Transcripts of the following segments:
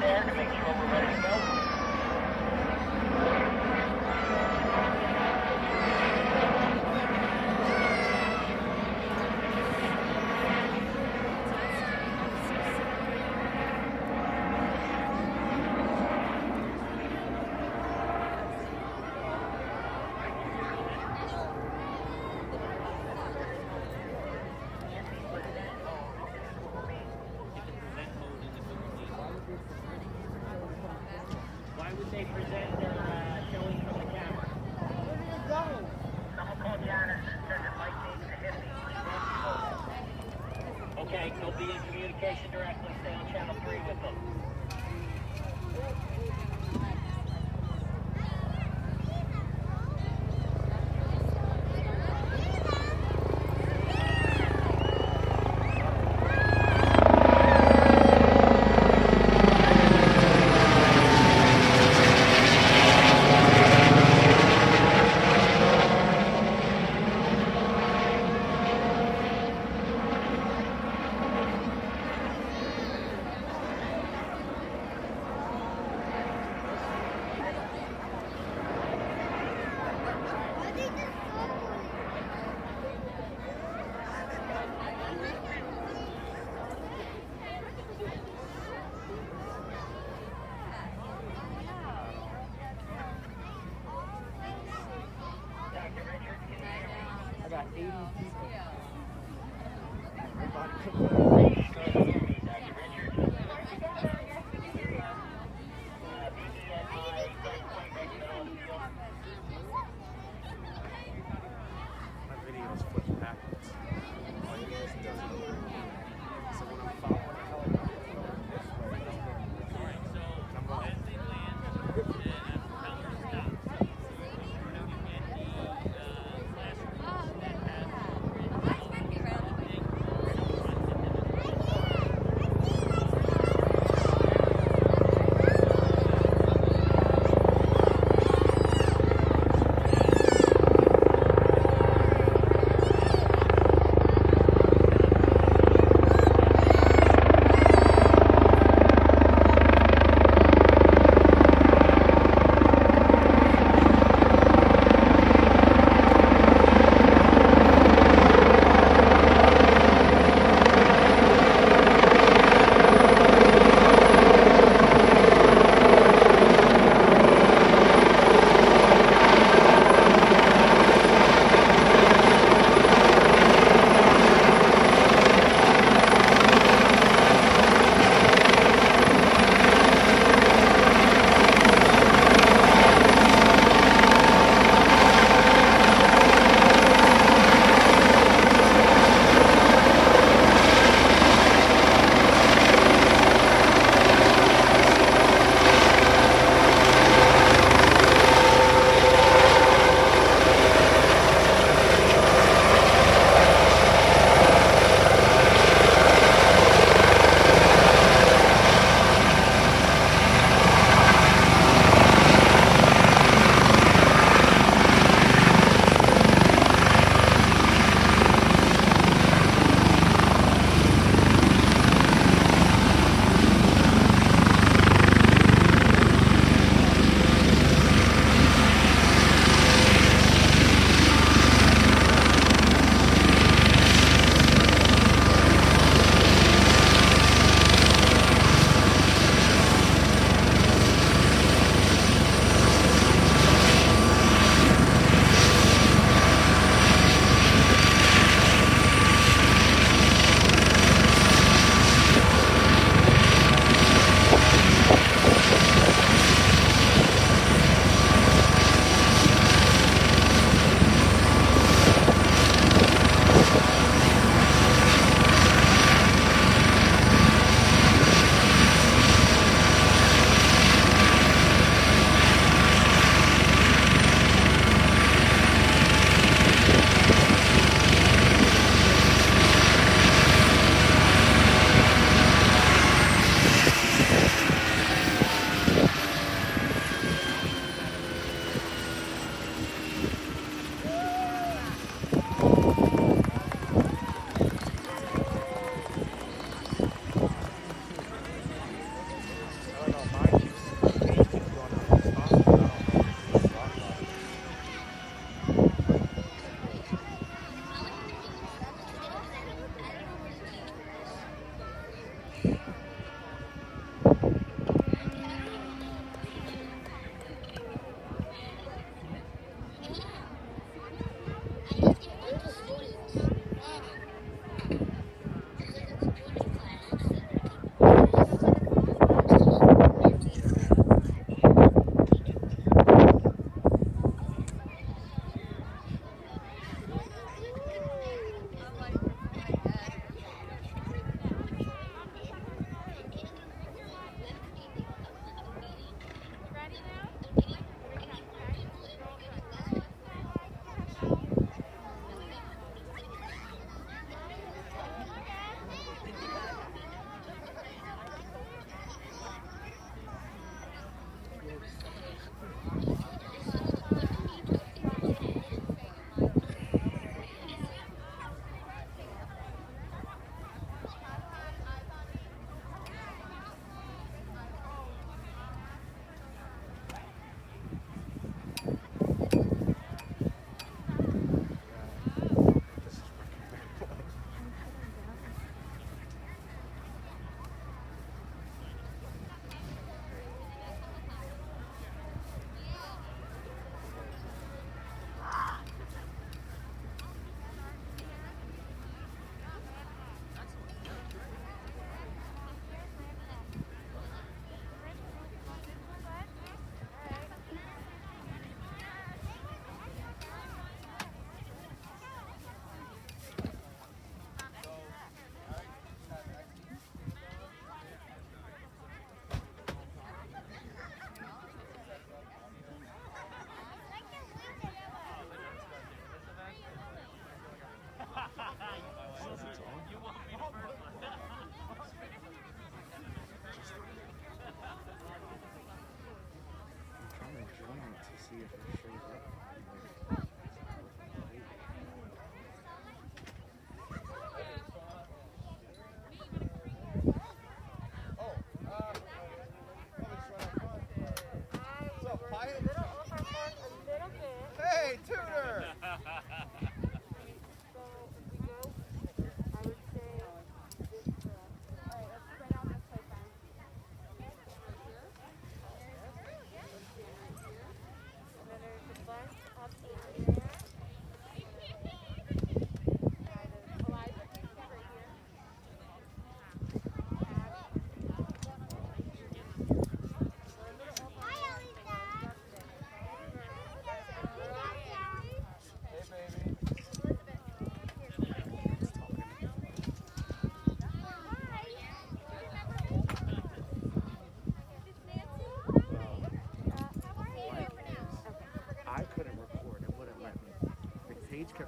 there to make sure we're ready to go.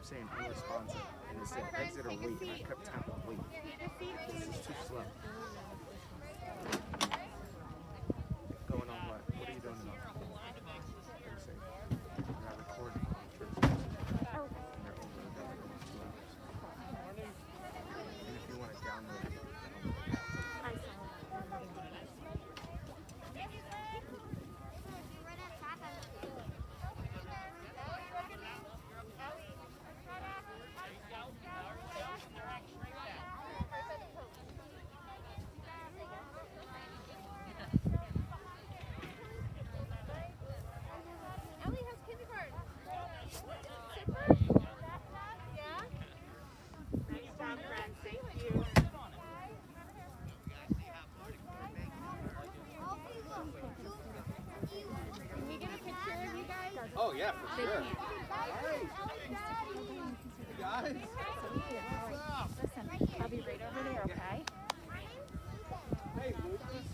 saying unresponsive, and it said exit or wait, and I kept tapping wait. This is too slow. Going on what? What are you doing now? What is it? We're recording on the church. And they're over there like almost 2 hours. And if you want to download it, I saw that. Ellie has kindergarten. Yeah? Nice job, friend. Thank you. Can we get a picture of you guys? Oh yeah, for sure. Guys, Listen, I'll be right over there, okay? hey Lucas.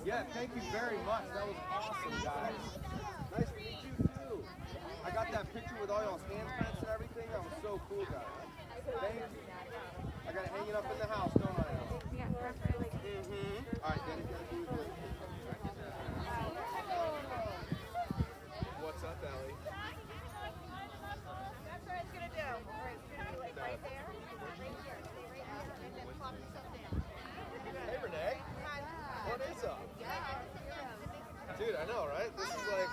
Yeah, thank you very much. That was awesome, guys. Nice to meet you too. I got that picture with all y'all's handprints and everything. That was so cool, guys. Thank you. I got it hanging up in the house, don't I? Yeah, perfect. All right, then it's gonna do it. What's up, Ellie? That's what it's going to do. It's going to be like right there, right here. Stay right there, and then plop yourself down. Hey, Renee. What is up? Dude, I know, right? This is like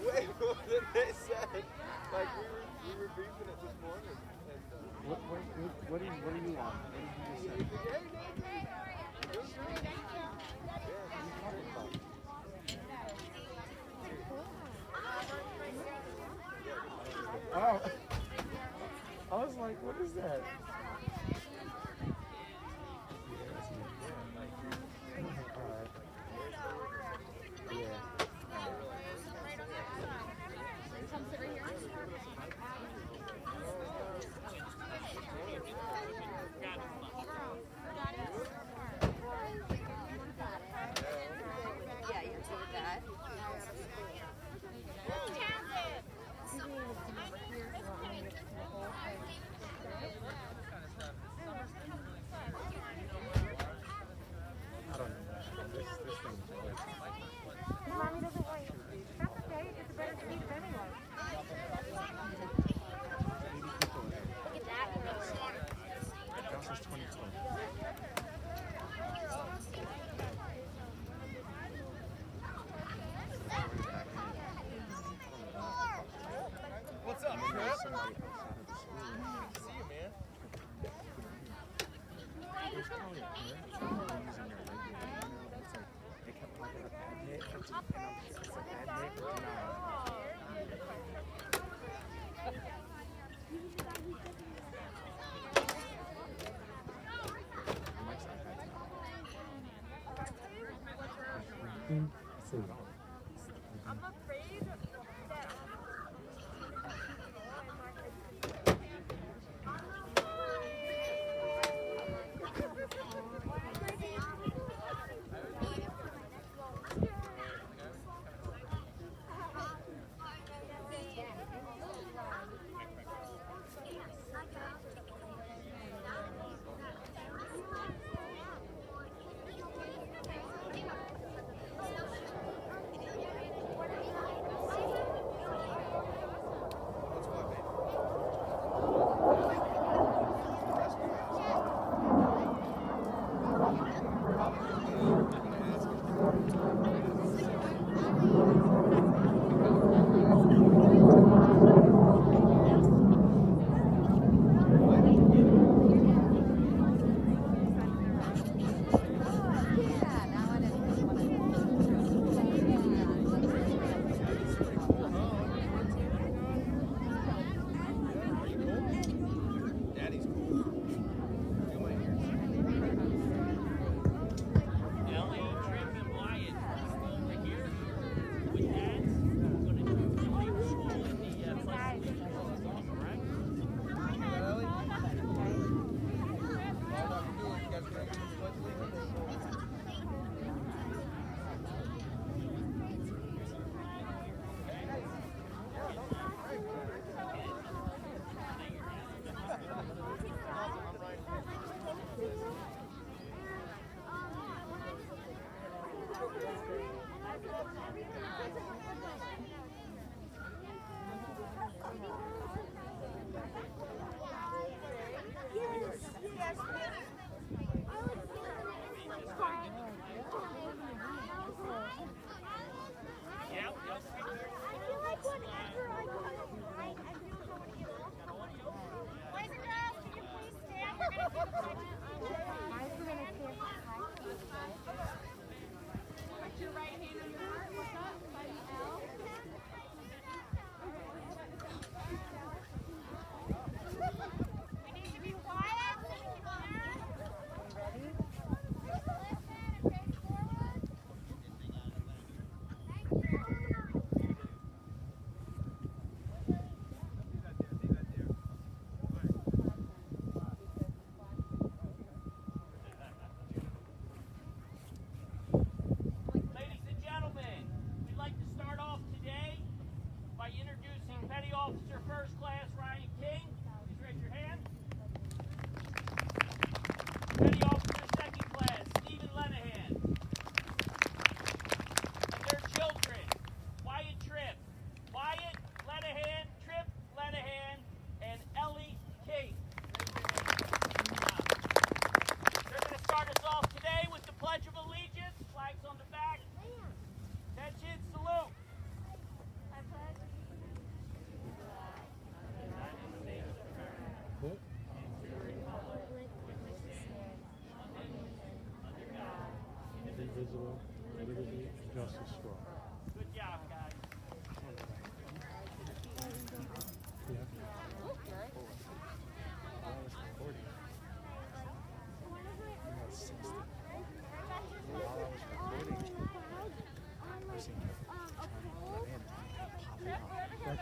way more than they said. Like we were briefing it this morning. And, what are you on? What did you just say? Oh, I was like, what is that? Yeah, you're good with that.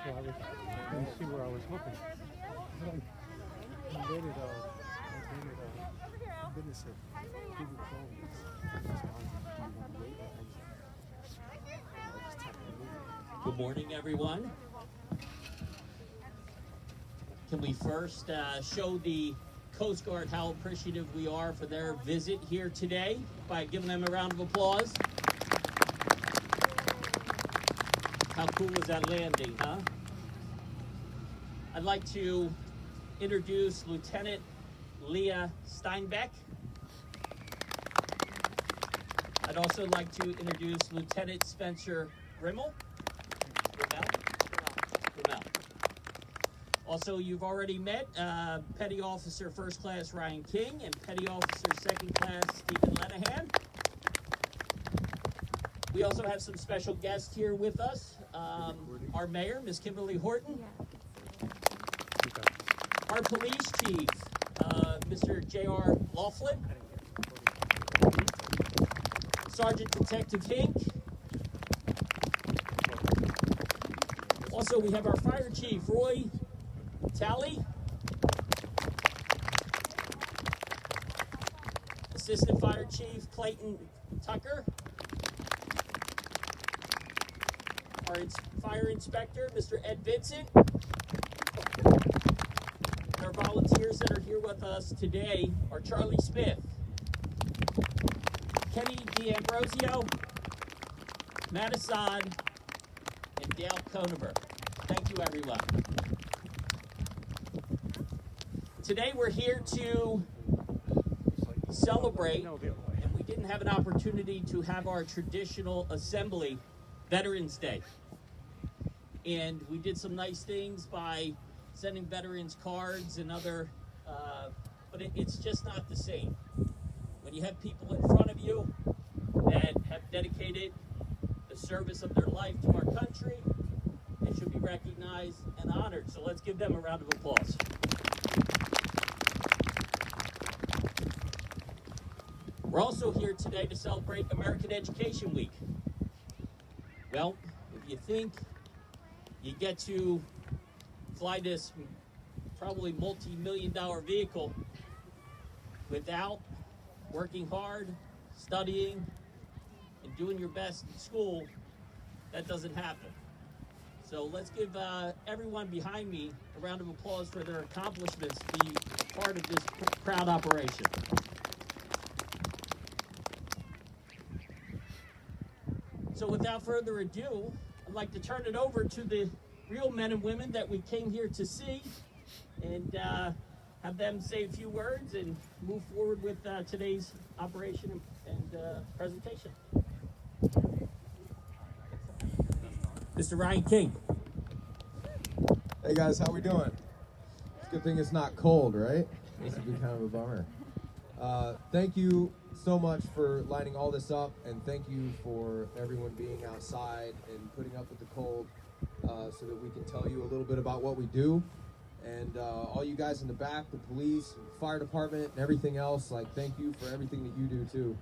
So I was, you see where I was hoping. Good morning, everyone. Can we first show the Coast Guard how appreciative we are for their visit here today by giving them a round of applause? How cool was that landing, huh? I'd like to introduce Lieutenant Leah Steinbeck. I'd also like to introduce Lieutenant Spencer Rimmel. Also, you've already met Petty Officer First Class Ryan King and Petty Officer Second Class Stephen Lenahan. We also have some special guests here with us. Our mayor, Ms. Kimberly Horton. Our police chief, Mr. J.R. Laughlin. Sergeant Detective Hink. Also, we have our fire chief, Roy Talley. Assistant Fire Chief Clayton Tucker. Our Fire Inspector, Mr. Ed Vincent. Our volunteers that are here with us today are Charlie Smith, Kenny D'Ambrosio, Matt Assad, and Dale Konever. Thank you, everyone. Today we're here to celebrate, and we didn't have an opportunity to have our traditional assembly, Veterans Day. And we did some nice things by sending veterans cards and other, but it's just not the same. When you have people in front of you that have dedicated the service of their life to our country, they should be recognized and honored. So let's give them a round of applause. We're also here today to celebrate American Education Week. Well, if you think you get to fly this probably multi-million-dollar vehicle without working hard, studying, and doing your best in school, that doesn't happen. So let's give everyone behind me a round of applause for their accomplishments to be part of this proud operation. So without further ado, I'd like to turn it over to the real men and women that we came here to see and have them say a few words and move forward with today's operation and presentation. Mr. Ryan King. Hey guys, how we doing? It's a good thing it's not cold, right? This would be kind of a bummer. Thank you so much for lining all this up, and thank you for everyone being outside and putting up with the cold so that we can tell you a little bit about what we do. And all you guys in the back, the police, fire department, and everything else, like, thank you for everything that you do too.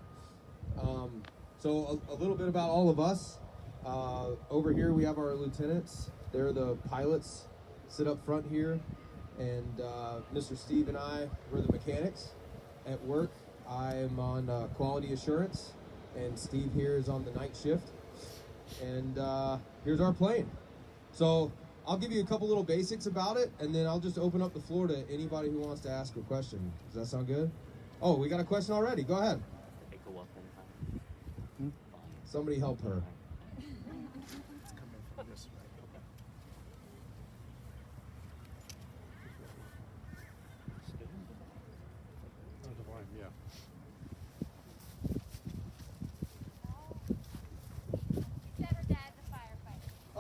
So a little bit about all of us. Over here we have our lieutenants. They're the pilots, sit up front here. And Mr. Steve and I, we're the mechanics at work. I am on quality assurance, and Steve here is on the night shift. And here's our plane. So I'll give you a couple little basics about it, and then I'll just open up the floor to anybody who wants to ask a question. Does that sound good? Oh, we got a question already. Go ahead. Somebody help her.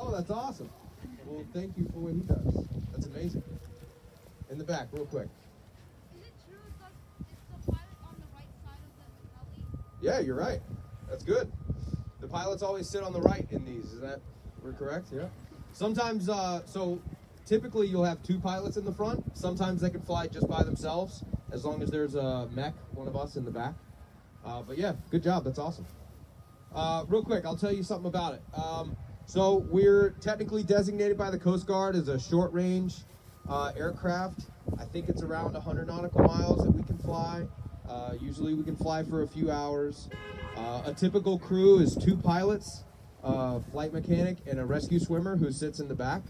Oh, that's awesome. Well, thank you for what he does. That's amazing. In the back, real quick. Is it true it's the pilot on the right side of the alley? Yeah, you're right. That's good. The pilots always sit on the right in these. Is that we're correct? Yeah. Sometimes, so typically you'll have two pilots in the front. Sometimes they can fly just by themselves, as long as there's a mech, one of us in the back. But yeah, good job. That's awesome. Real quick, I'll tell you something about it. So we're technically designated by the Coast Guard as a short-range aircraft. I think it's around 100 nautical miles that we can fly. Usually we can fly for a few hours. A typical crew is 2 pilots, a flight mechanic, and a rescue swimmer who sits in the back.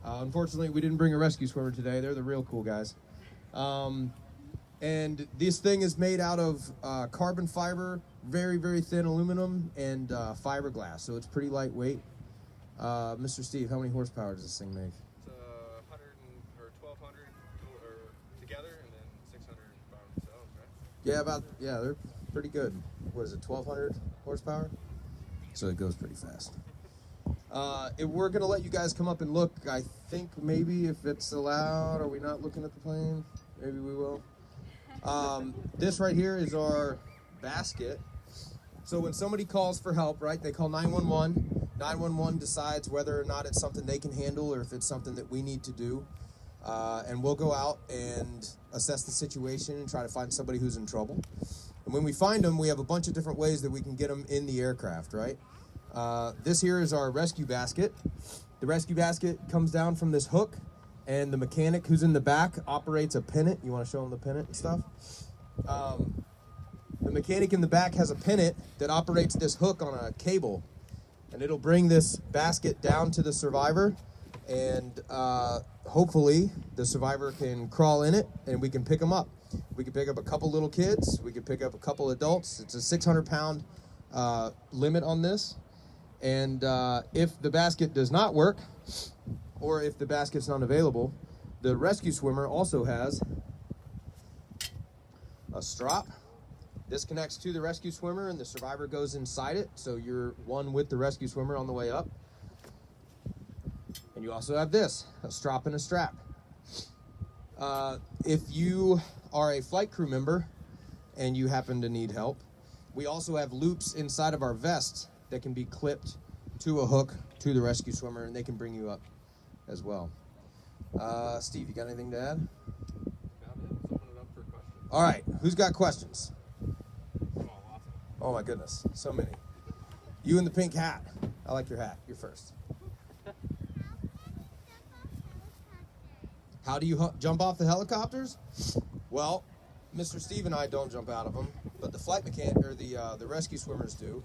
Unfortunately, we didn't bring a rescue swimmer today. They're the real cool guys. And this thing is made out of carbon fiber, very, very thin aluminum, and fiberglass, so it's pretty lightweight. Mr. Steve, how many horsepower does this thing make? It's 1,200 together, and then 600 by themselves, right? Yeah, they're pretty good. What is it, 1,200 horsepower? So it goes pretty fast. We're going to let you guys come up and look. I think maybe if it's allowed, are we not looking at the plane? Maybe we will. This right here is our basket. So when somebody calls for help, right, they call 911. 911 decides whether or not it's something they can handle or if it's something that we need to do. And we'll go out and assess the situation and try to find somebody who's in trouble. And when we find them, we have a bunch of different ways that we can get them in the aircraft, right? This here is our rescue basket. The rescue basket comes down from this hook, and the mechanic who's in the back operates a pennant. You want to show them the pennant and stuff? The mechanic in the back has a pennant that operates this hook on a cable, and it'll bring this basket down to the survivor, and hopefully the survivor can crawl in it, and we can pick them up. We can pick up a couple little kids. We can pick up a couple adults. It's a 600-pound limit on this. And if the basket does not work, or if the basket's not available, the rescue swimmer also has a strap. This connects to the rescue swimmer, and the survivor goes inside it, so you're one with the rescue swimmer on the way up. And you also have this, a strap and a strap. If you are a flight crew member and you happen to need help, we also have loops inside of our vests that can be clipped to a hook to the rescue swimmer, and they can bring you up as well. Steve, you got anything to add? Let's open it up for questions. All right, who's got questions? Oh my goodness, so many. You in the pink hat. I like your hat. You're first. How do you jump off the helicopters? Well, Mr. Steve and I don't jump out of them, but the flight mechanic or the rescue swimmers do.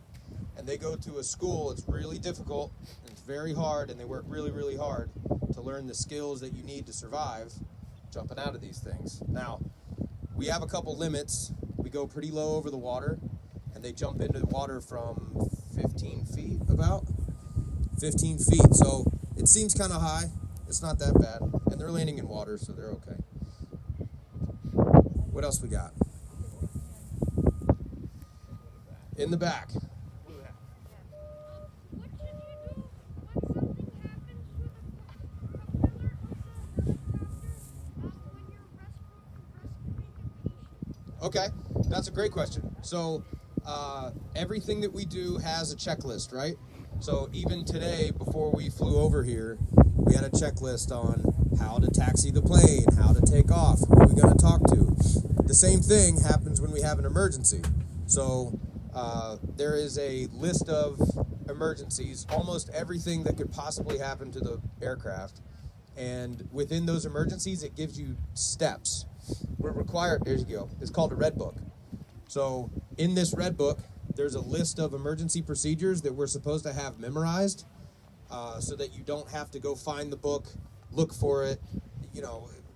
And they go to a school. It's really difficult, and it's very hard, and they work really, really hard to learn the skills that you need to survive jumping out of these things. Now, we have a couple limits. We go pretty low over the water, and they jump into the water from 15 feet, about 15 feet. So it seems kind of high. It's not that bad, and they're landing in water, so they're okay. What else we got? In the back. Okay, that's a great question. So everything that we do has a checklist, right? So even today, before we flew over here, we had a checklist on how to taxi the plane, how to take off, who we're going to talk to. The same thing happens when we have an emergency. So there is a list of emergencies, almost everything that could possibly happen to the aircraft. And within those emergencies, it gives you steps. We're required, there you go, it's called a red book. So in this red book, there's a list of emergency procedures that we're supposed to have memorized so that you don't have to go find the book, look for it,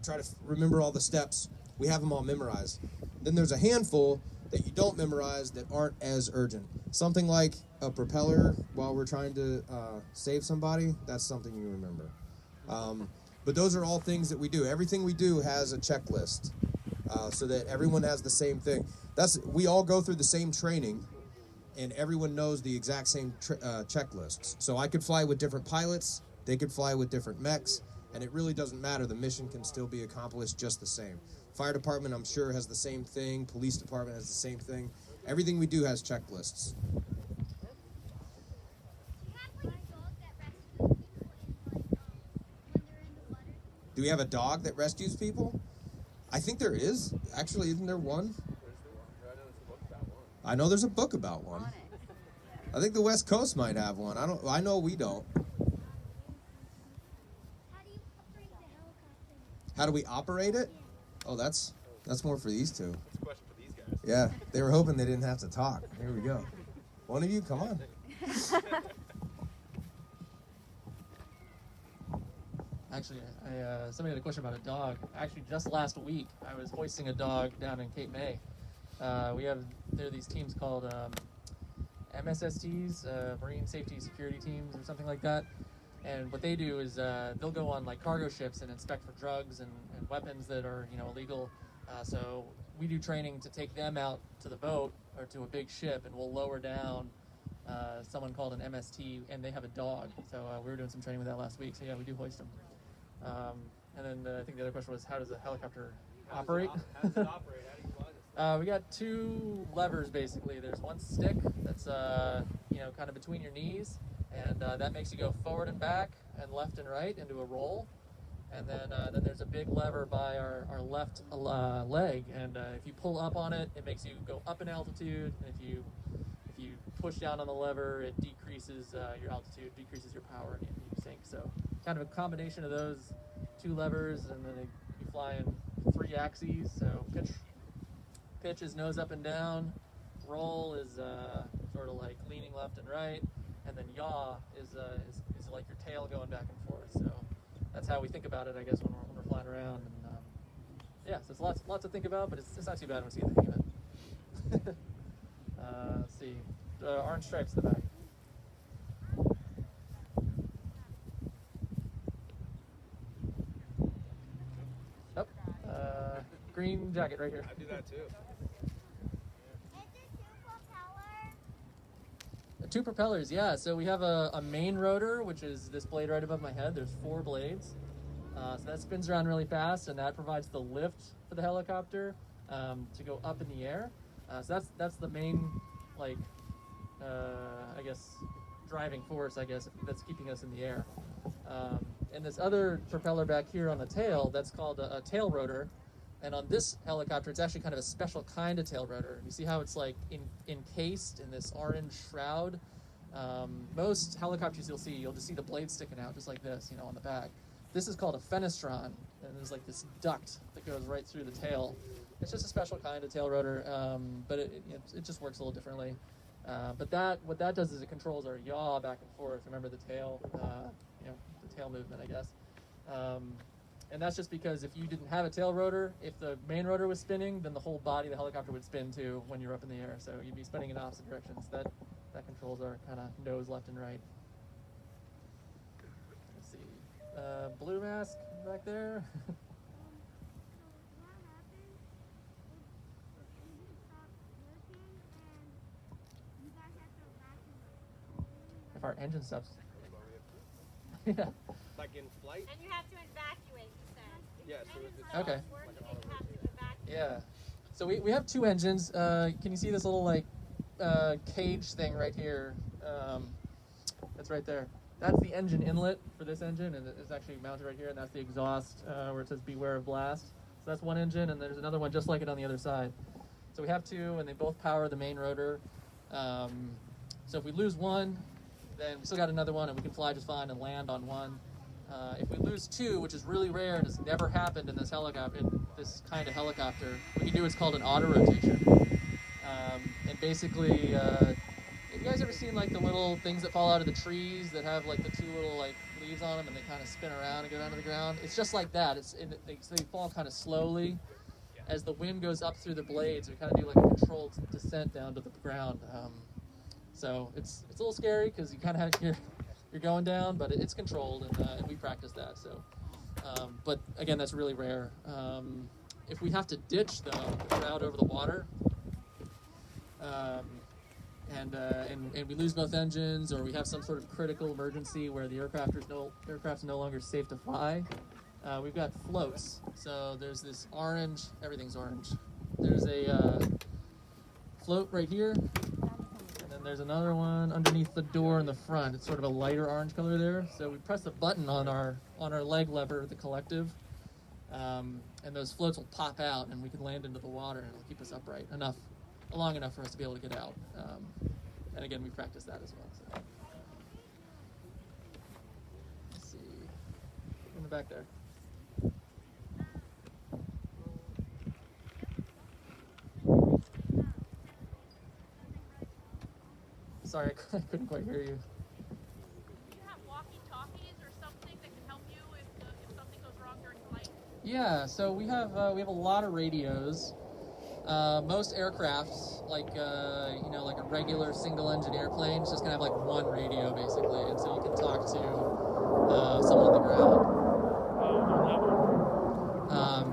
try to remember all the steps. We have them all memorized. Then there's a handful that you don't memorize that aren't as urgent. Something like a propeller while we're trying to save somebody, that's something you remember. But those are all things that we do. Everything we do has a checklist so that everyone has the same thing. We all go through the same training, and everyone knows the exact same checklists. So I could fly with different pilots, they could fly with different mechs, and it really doesn't matter. The mission can still be accomplished just the same. Fire department, I'm sure, has the same thing. Police department has the same thing. Everything we do has checklists. Do we have a dog that rescues people? I think there is. Actually, isn't there one? I know there's a book about one. I think the West Coast might have one. I know we don't. How do we operate it? Oh, that's more for these two. That's a question for these guys. Yeah, they were hoping they didn't have to talk. Here we go. One of you, come on. Actually, somebody had a question about a dog. Actually, just last week, I was hoisting a dog down in Cape May. There are these teams called MSSTs, Marine Safety Security Teams, or something like that. And what they do is they'll go on like cargo ships and inspect for drugs and weapons that are illegal. So we do training to take them out to the boat or to a big ship, and we'll lower down someone called an MST, and they have a dog. So we were doing some training with that last week. So yeah, we do hoist them. And then I think the other question was, how does a helicopter operate? How does it operate? How do you fly this? We got two levers basically. There's one stick that's kind of between your knees, and that makes you go forward and back and left and right into a roll. And then there's a big lever by our left leg, and if you pull up on it, it makes you go up in altitude. And if you push down on the lever, it decreases your altitude, decreases your power, and you sink. So kind of a combination of those two levers, and then you fly in 3 axes. So pitch is nose up and down, roll is sort of like leaning left and right, and then yaw is like your tail going back and forth. So that's how we think about it, I guess, when we're flying around. And yeah, so it's lots to think about, but it's not too bad once you get the hang of it. Let's see, orange stripes in the back. Oh, green jacket right here. I do that too. Two propellers, yeah. So we have a main rotor, which is this blade right above my head. There's 4 blades. So that spins around really fast, and that provides the lift for the helicopter to go up in the air. So that's the main, I guess, driving force, I guess, that's keeping us in the air. And this other propeller back here on the tail, that's called a tail rotor. And on this helicopter, it's actually kind of a special kind of tail rotor. You see how it's like encased in this orange shroud? Most helicopters you'll just see the blade sticking out just like this, on the back. This is called a fenestron, and there's like this duct that goes right through the tail. It's just a special kind of tail rotor, but it just works a little differently. But what that does is it controls our yaw back and forth. Remember the tail, the tail movement, I guess. And that's just because if you didn't have a tail rotor, if the main rotor was spinning, then the whole body of the helicopter would spin too when you're up in the air. So you'd be spinning in opposite directions. That controls our kind of nose left and right. Let's see. Blue mask back there. If our engine stops. Yeah. Like in flight? And you have to evacuate, you said. Yeah, so it's Engines Okay. working, and you have to evacuate. Yeah. So we have 2 engines. Can you see this little cage thing right here? That's right there. That's the engine inlet for this engine, and it's actually mounted right here. And that's the exhaust where it says "Beware of blast." So that's one engine, and there's another one just like it on the other side. So we have 2, and they both power the main rotor. So if we lose one, then we still got another one, and we can fly just fine and land on one. If we lose 2, which is really rare and has never happened in this helicopter, in this kind of helicopter, we can do what's called an auto rotation. And basically, have you guys ever seen the little things that fall out of the trees that have the 2 little leaves on them, and they kind of spin around and go down to the ground? It's just like that. They fall kind of slowly as the wind goes up through the blades. We kind of do a controlled descent down to the ground. So it's a little scary because you kind of have you're going down, but it's controlled, and we practice that. So, but again, that's really rare. If we have to ditch though, if we're out over the water, and we lose both engines, or we have some sort of critical emergency where the aircraft's no longer safe to fly, we've got floats. So there's this orange, everything's orange. There's a float right here. There's another one underneath the door in the front. It's sort of a lighter orange color there. So we press a button on our leg lever, the collective, and those floats will pop out, and we can land into the water, and it'll keep us upright long enough for us to be able to get out. And again, we practice that as well. So. Let's see, in the back there. Sorry, I couldn't quite hear you. Do you have walkie-talkies or something that can help you if something goes wrong during flight? Yeah, so we have a lot of radios. Most aircrafts, like like a regular single-engine airplane, is just gonna have like one radio basically, and so you can talk to someone on the ground.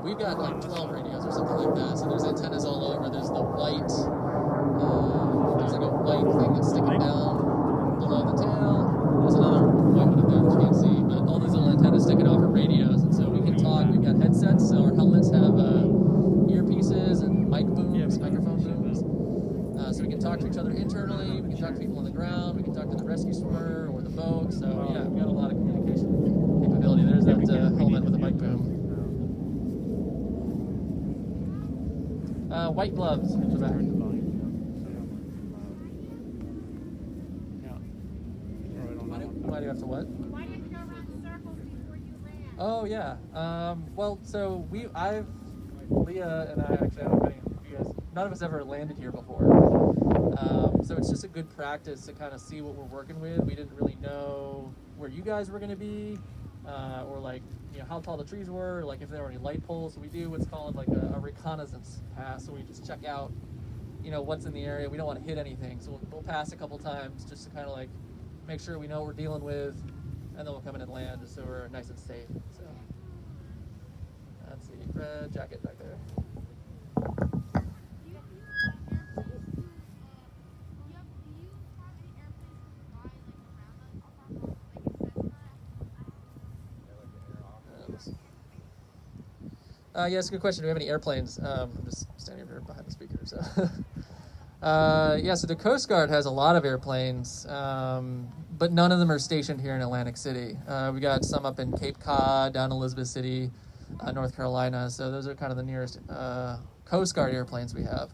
We've got like 12 radios or something like that. So there's antennas all over. There's the white, there's like a white thing that's sticking down below the tail. There's another white one up there that you can't see, but all these little antennas sticking off are radios, and so we can talk. We've got headsets, so our helmets have earpieces and mic booms, microphone booms. So we can talk to each other internally. We can talk to people on the ground. We can talk to the rescue swimmer or the boat. So yeah, we've got a lot of communication capability. There's that helmet with a mic boom. White gloves in the back. Why do you have to what? Why do you go around circles before you land? Oh yeah. Well, so Leah and I actually, I don't know if you guys, none of us ever landed here before. So it's just a good practice to kind of see what we're working with. We didn't really know where you guys were going to be, or like, how tall the trees were, or like if there were any light poles. So we do what's called like a reconnaissance pass. So we just check out, what's in the area. We don't want to hit anything. So we'll pass a couple times just to kind of like make sure we know what we're dealing with, and then we'll come in and land just so we're nice and safe. So let's see, red jacket back there. Yeah, it's a good question. Do we have any airplanes? I'm just standing here behind the speaker. So, so the Coast Guard has a lot of airplanes, but none of them are stationed here in Atlantic City. We got some up in Cape Cod, down Elizabeth City, North Carolina. So those are kind of the nearest Coast Guard airplanes we have.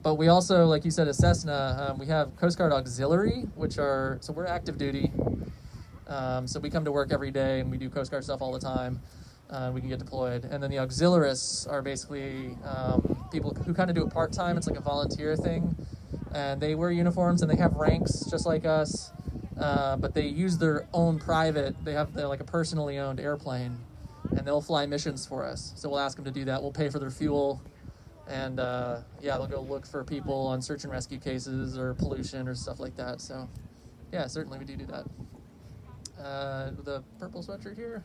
But we also, like you said, a Cessna. We have Coast Guard Auxiliary, so we're active duty. So we come to work every day and we do Coast Guard stuff all the time. We can get deployed. And then the Auxiliarists are basically people who kind of do it part-time. It's like a volunteer thing. And they wear uniforms and they have ranks just like us. But they use their own private, they're like a personally owned airplane. And they'll fly missions for us. So we'll ask them to do that. We'll pay for their fuel. And they'll go look for people on search and rescue cases or pollution or stuff like that. So yeah, certainly we do that. The purple sweatshirt here.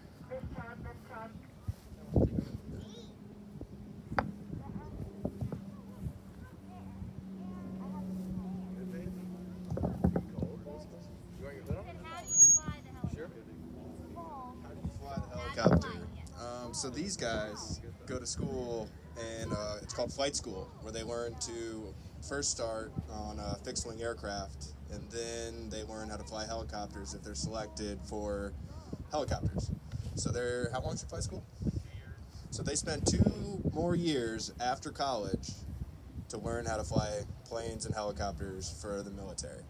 Helicopter. So these guys go to school, and it's called flight school, where they learn to first start on fixed-wing aircraft, and then they learn how to fly helicopters if they're selected for helicopters. So how long is your flight school? So they spend 2 more years after college to learn how to fly planes and helicopters for the military.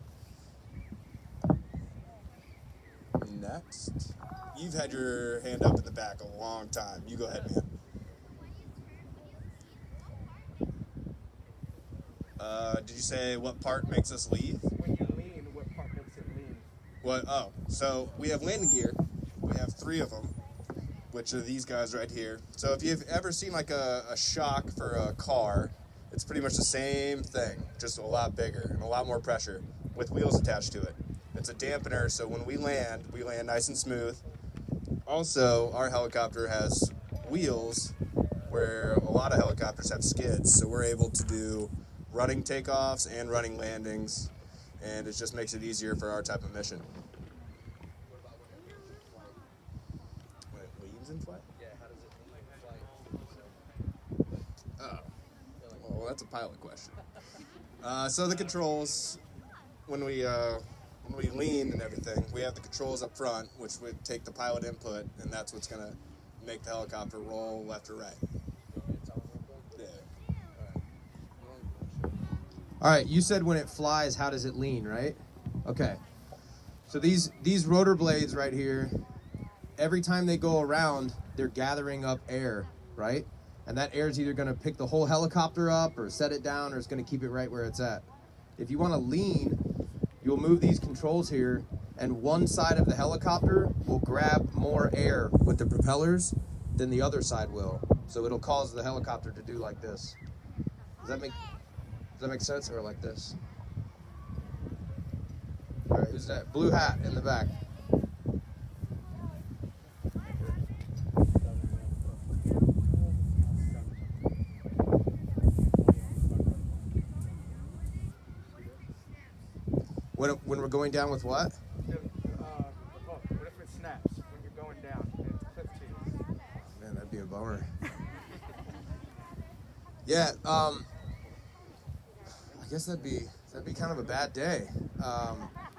Next. You've had your hand up in the back a long time. You go ahead, man. Did you say what part makes us leave? When you lean, what part makes it lean? What? Oh, so we have landing gear. We have 3 of them, which are these guys right here. So if you've ever seen like a shock for a car, it's pretty much the same thing, just a lot bigger and a lot more pressure with wheels attached to it. It's a dampener, so when we land nice and smooth. Also, our helicopter has wheels where a lot of helicopters have skids, so we're able to do running takeoffs and running landings, and it just makes it easier for our type of mission. When it leans in flight? Yeah, how does it lean in flight? Oh, well, that's a pilot question. So the controls, when we lean and everything, we have the controls up front, which would take the pilot input, and that's what's going to make the helicopter roll left or right. Yeah. All right, you said when it flies, how does it lean, right? Okay. So these rotor blades right here, every time they go around, they're gathering up air, right? And that air is either going to pick the whole helicopter up or set it down, or it's going to keep it right where it's at. If you want to lean, you'll move these controls here, and one side of the helicopter will grab more air with the propellers than the other side will. So it'll cause the helicopter to do like this. Does that make sense? Or like this? All right, who's that? Blue hat in the back. When we're going down with what? What if it snaps when you're going down and it clips to you? Man, that'd be a bummer. Yeah, I guess that'd be kind of a bad day.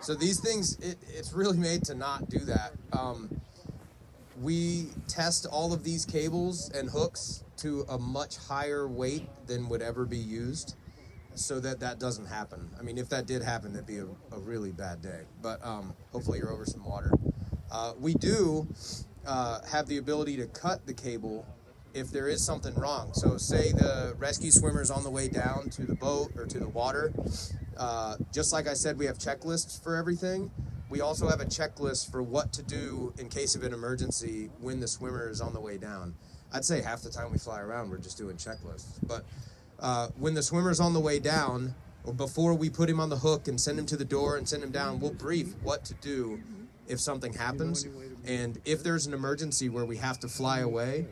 So these things, it's really made to not do that. We test all of these cables and hooks to a much higher weight than would ever be used, so that doesn't happen. I mean, if that did happen, that'd be a really bad day. But hopefully you're over some water. We do have the ability to cut the cable if there is something wrong. So say the rescue swimmer's on the way down to the boat or to the water. Just like I said, we have checklists for everything. We also have a checklist for what to do in case of an emergency when the swimmer is on the way down. I'd say half the time we fly around, we're just doing checklists. But when the swimmer's on the way down, or before we put him on the hook and send him to the door and send him down, we'll brief what to do if something happens. And if there's an emergency where we have to fly away,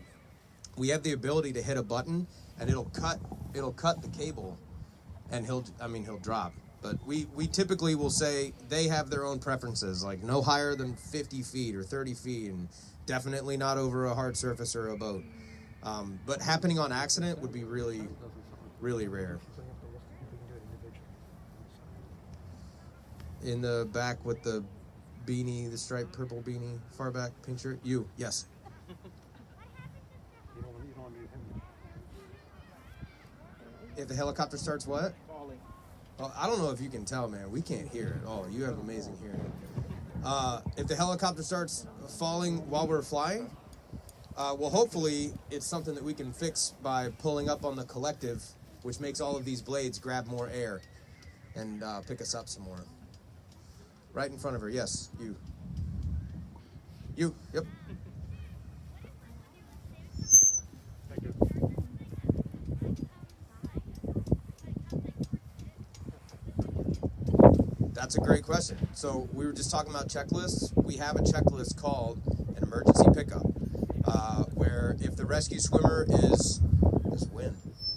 we have the ability to hit a button and it'll cut the cable, and he'll drop. But we typically will say they have their own preferences, like no higher than 50 feet or 30 feet, and definitely not over a hard surface or a boat. But happening on accident would be really, really rare. In the back with the beanie, the striped purple beanie, far back, pink shirt. You, yes. If the helicopter starts what? Falling. Well, I don't know if you can tell, man. We can't hear at all. You have amazing hearing. If the helicopter starts falling while we're flying, well, hopefully it's something that we can fix by pulling up on the collective, which makes all of these blades grab more air and pick us up some more. Right in front of her. Yes, you. You, yep. Thank you. That's a great question. So we were just talking about checklists. We have a checklist called an emergency pickup, where if the rescue swimmer is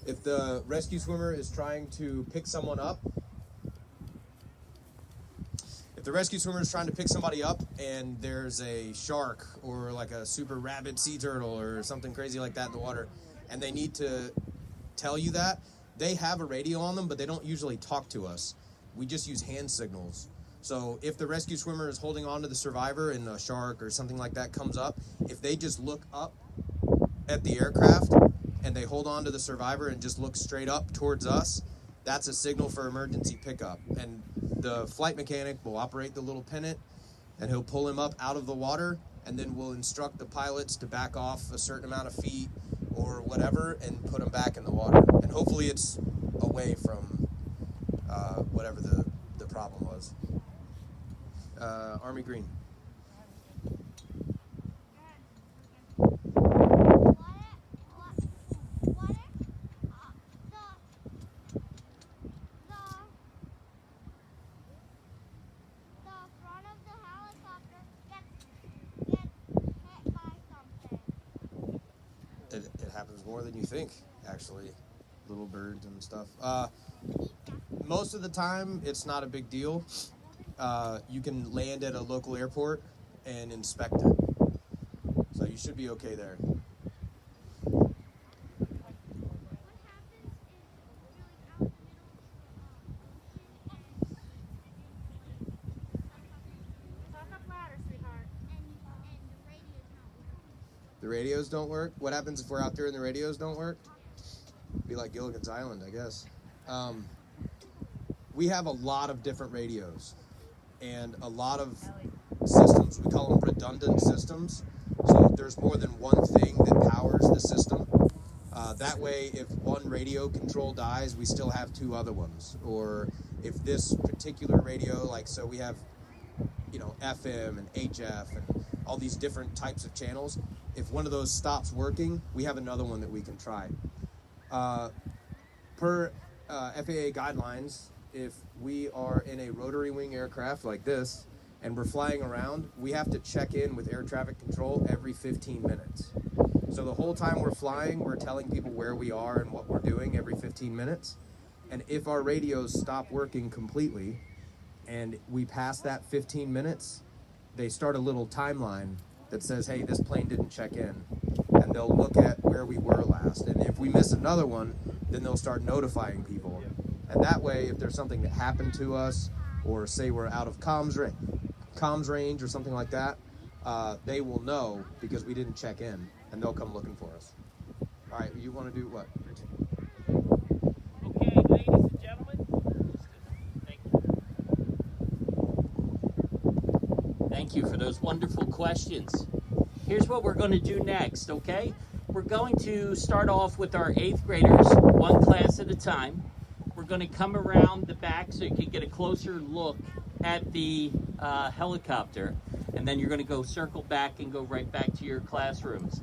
if the rescue swimmer is trying to pick someone up, and there's a shark or like a super rabid sea turtle or something crazy like that in the water, and they need to tell you that, they have a radio on them, but they don't usually talk to us. We just use hand signals. So if the rescue swimmer is holding on to the survivor and a shark or something like that comes up, if they just look up at the aircraft and they hold on to the survivor and just look straight up towards us, that's a signal for emergency pickup. And the flight mechanic will operate the little pennant and he'll pull him up out of the water, and then we'll instruct the pilots to back off a certain amount of feet or whatever and put him back in the water. And hopefully it's away from whatever the problem was. Army Green. It happens more than you think, actually. Little birds and stuff. Most of the time, it's not a big deal. You can land at a local airport and inspect it. So you should be okay there. The radios don't work? What happens if we're out there and the radios don't work? Be like Gilligan's Island, I guess. We have a lot of different radios and a lot of systems. We call them redundant systems. So there's more than one thing that powers the system. That way, if one radio control dies, we still have two other ones. Or if this particular radio, like, so we have, you know, FM and HF and all these different types of channels. If one of those stops working, we have another one that we can try. Per FAA guidelines, if we are in a rotary wing aircraft like this and we're flying around, we have to check in with air traffic control every 15 minutes. So the whole time we're flying, we're telling people where we are and what we're doing every 15 minutes. And if our radios stop working completely and we pass that 15 minutes, they start a little timeline that says, hey, this plane didn't check in. And they'll look at where we were last. And if we miss another one, then they'll start notifying people. And that way, if there's something that happened to us, or say we're out of comms range or something like that, they will know because we didn't check in, and they'll come looking for us. All right, you want to do what? Okay, ladies and gentlemen. Thank you. Thank you for those wonderful questions. Here's what we're going to do next, okay? We're going to start off with our 8th graders, one class at a time. We're going to come around the back so you can get a closer look at the helicopter. And then you're going to go circle back and go right back to your classrooms.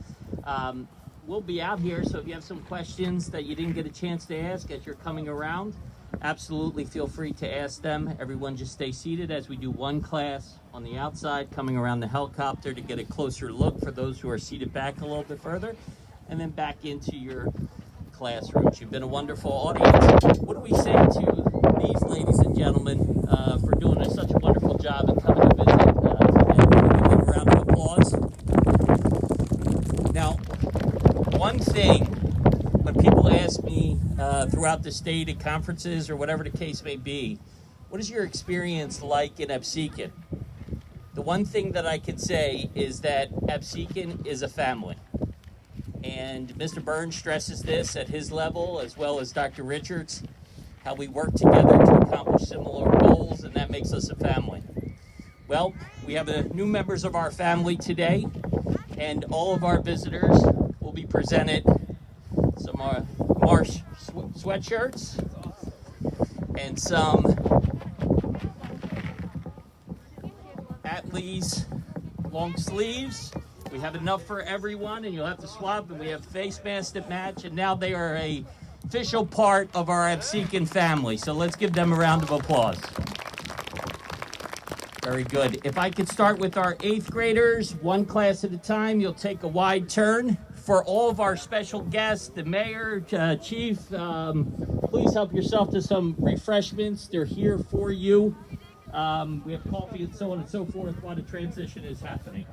We'll be out here, so if you have some questions that you didn't get a chance to ask as you're coming around, absolutely feel free to ask them. Everyone just stay seated as we do one class on the outside, coming around the helicopter to get a closer look for those who are seated back a little bit further, and then back into your classrooms. You've been a wonderful audience. What do we say to these ladies and gentlemen for doing such a wonderful job and coming to visit today? Give them a round of applause. Now, one thing when people ask me throughout the state at conferences or whatever the case may be, what is your experience like in Absecon? The one thing that I can say is that Absecon is a family. And Mr. Burns stresses this at his level, as well as Dr. Richards, how we work together to accomplish similar goals, and that makes us a family. Well, we have new members of our family today, and all of our visitors will be presented some Marsh sweatshirts and some Attales long sleeves. We have enough for everyone, and you'll have to swap, and we have face masks that match, and now they are a official part of our Absecon family. So let's give them a round of applause. Very good. If I could start with our 8th graders, one class at a time, you'll take a wide turn. For all of our special guests, the mayor, chief, please help yourself to some refreshments. They're here for you. We have coffee and so on and so forth while the transition is happening.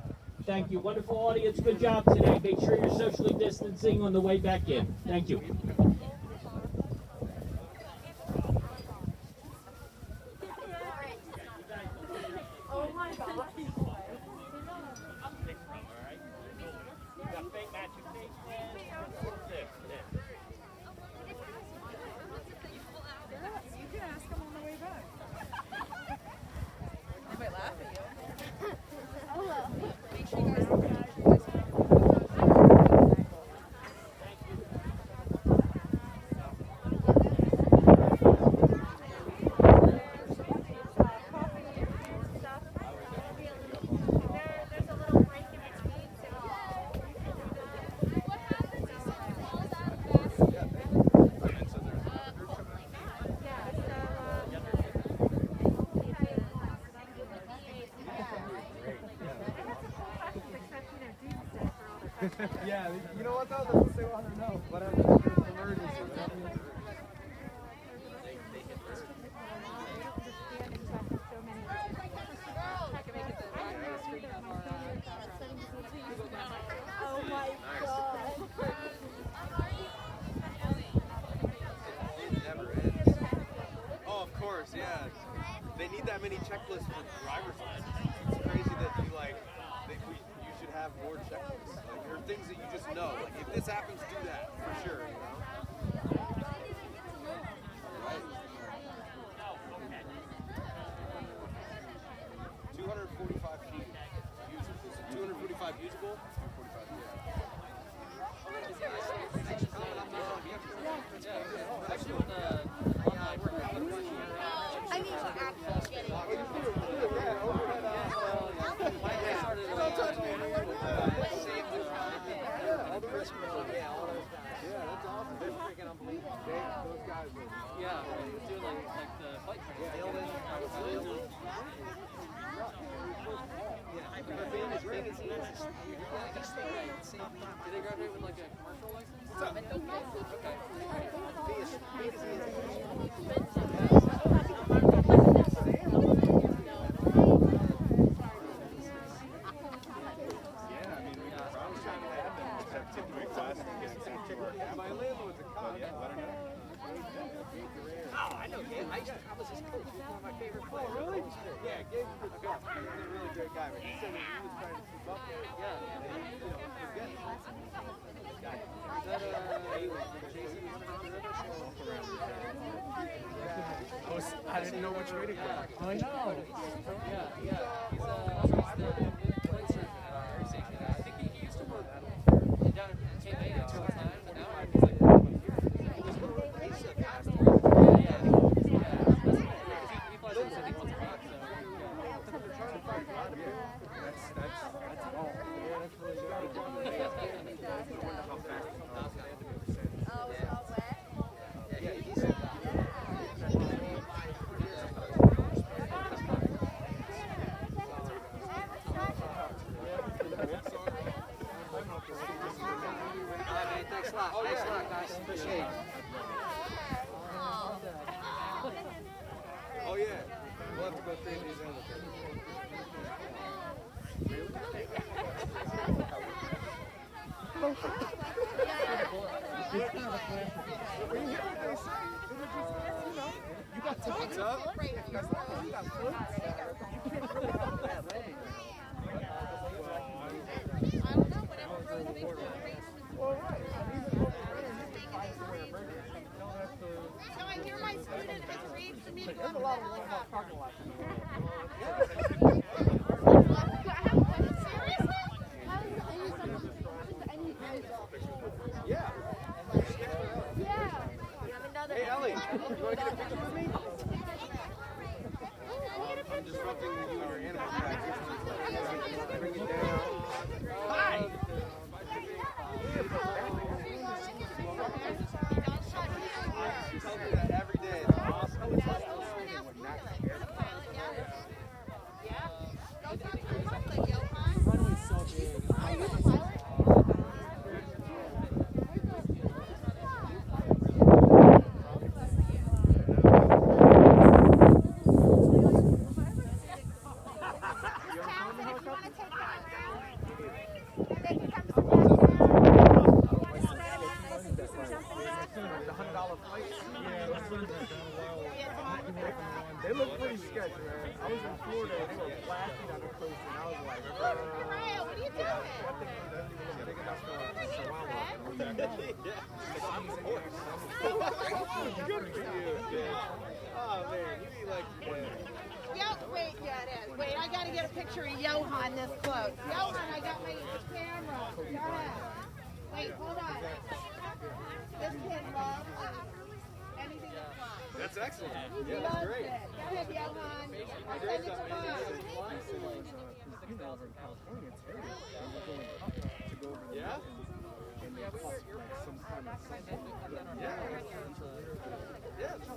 Thank you. Wonderful audience. Good job today. Make sure you're socially distancing on the way back in. Thank you. Oh my God. You can ask them on the way back. They might laugh at you. Oh well. Make sure you guys Yeah, you know what though? That's what they want to know. What happens if there's an emergency? Oh my God. It never ends. Oh, of course, yeah. They need that many checklists for driver's license. It's crazy that you you should have more checklists. Like, there are things that you just know. Like, if this happens, do that for sure. You know? Right. 245 feet usable. So 245 usable. 245. Yeah. I didn't know which way to go. I know. Yeah. He's the flight surgeon at our air station. I think he used to work down at Cape May until the time, but now he's like he flies over I think once a month, That's all. Yeah, that's really good. How fast Oh, it's all wet? Thanks a lot, guys. Appreciate it. Oh yeah, we'll have to go through these You got time. What's up? You got time. You got foot. You can't really go that way. I don't know, whatever road makes more race. Well, right. No, I hear my student has reached to me. There's a lot of Walmart parking lots in the world. Yeah. Hey Ellie, you want to get a picture with me? I'm disrupting you and your animal practice. Bring it down. Hi! She tells me that every day. It's awesome. They look pretty sketchy, man. I was in Florida and they were blasting on the coast, and I was like, Mariah, what are you doing? big enough for Oh man, you be like, Wait, yeah, it is. Wait, I gotta get a picture of Johan this close. Johan, I got my camera. Go ahead. Wait, hold on. This kid loves anything that's fun. that's excellent. He Yeah, that's loves great. it. Go ahead, Johan. I send it to Mom. Yeah?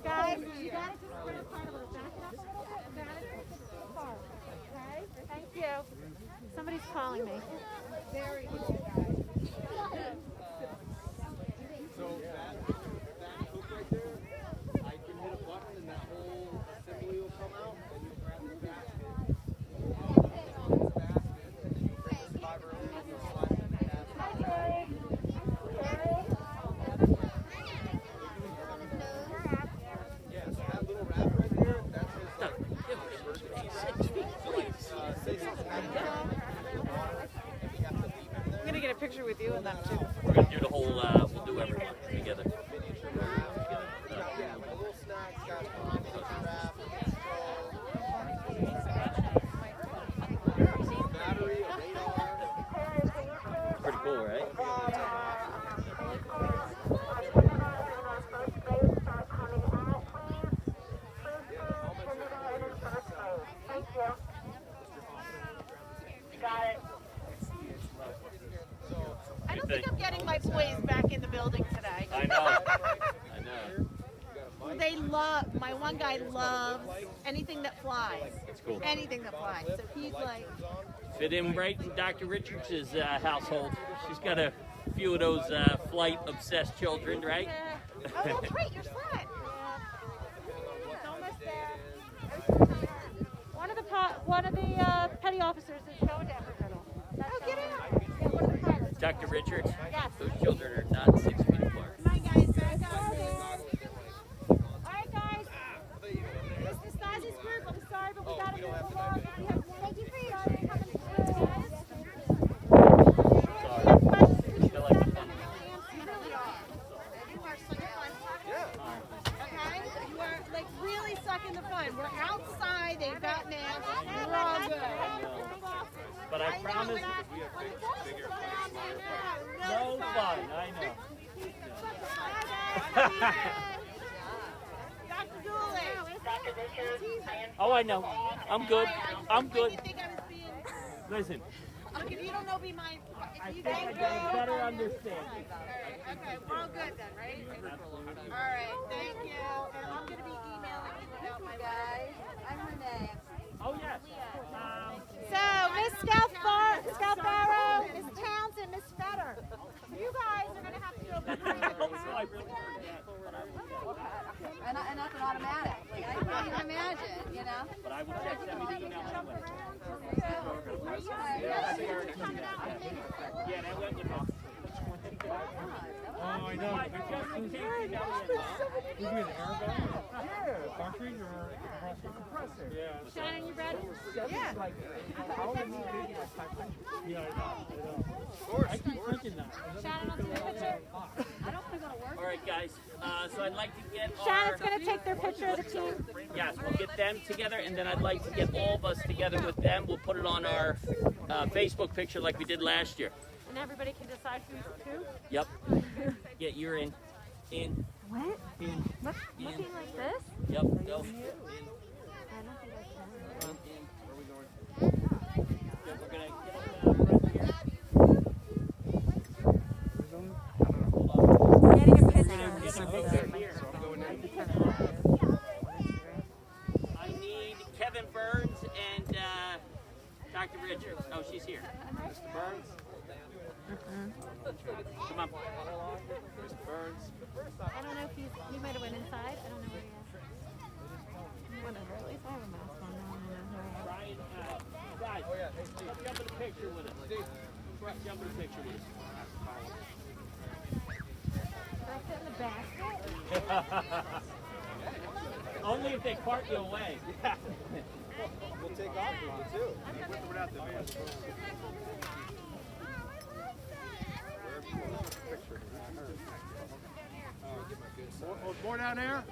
Guys, you gotta just put a part of it. Back it up a little bit. You gotta take it too far. Okay? Thank you. Somebody's calling me. Very cool, guys. So that hook right there, I can hit a button and that whole assembly will come out and you grab the basket. And then you bring this fiber in and you slide it in the basket. Yeah, so that little rabbit right there, that's his say something I'm gonna get a picture with you and them too. We're gonna do the whole, we'll do everything together. yeah, a little snacks, got wrap, battery, a radar. Pretty cool, right? I don't think I'm getting my boys back in the building today. I know. I know. They love, my one guy loves anything that flies. That's cool. Anything that flies. So he's like, Fit in right in Dr. Richards' household. She's got a a few of those flight-obsessed children, right? Oh, that's right, your son. It's almost there. One of the petty officers is going to Evermiddle. Oh, get out. Yeah, one of the pilots. Dr. Richards? Yes. Those children are not 6 feet apart. Come on, guys, back up. All right, guys. This is Stassi's group. I'm sorry, but we got to move along. Thank you for your coming through. Really sucking the fun. We're outside, they've got masks, we're all good. But I promise, no fun, I know. Dr. Dooley. Oh, I know. I'm good. I'm good. You think I was being... Listen, Look, if you don't know, be mindful. I If you think I don't got a know... better understanding. Okay, we're all good then, right? All right, thank you. And I'm going to be emailing you about my guys. I'm Renee. Oh, yes. So, Miss Scout Barrow, Miss Townsend, Miss Fetter, you guys are going to have to go behind the And that's an automatic. Like, I can't even imagine, you know? But I will check them in the email anyway. Yeah, that went with us. Oh, I know. Just in case you know We're doing air gun? Yeah. Concrete or compressor? Yeah. Shannon, you ready? Yeah. How are you making that type of Yeah, I know. I keep thinking that. Shannon, I'll do the picture. All right, guys. So I'd like to get Shannon's going to take their picture of the team. Yes, we'll get them together, and then I'd like to get all of us together with them. We'll put it on our Facebook picture like we did last year. And everybody can decide who's who. Yep. Yeah, you're in. In. What? In. Looking like this? Yep. Go. In. I don't think I Yeah, can. we're gonna get Getting a We're picture. gonna get a picture here. I need Kevin Burns and Dr. Richards. Oh, she's here. Mr. Burns. Come on. Mr. Burns. I don't know if he might have went inside. I don't know where he is. Whatever. At least I have a mask on now. I don't know who I am. Brian, guys, come jump in the picture with us. Jump in the picture with us. Should I sit in the basket? Only if they cart you away. We'll take off with you too. More down there?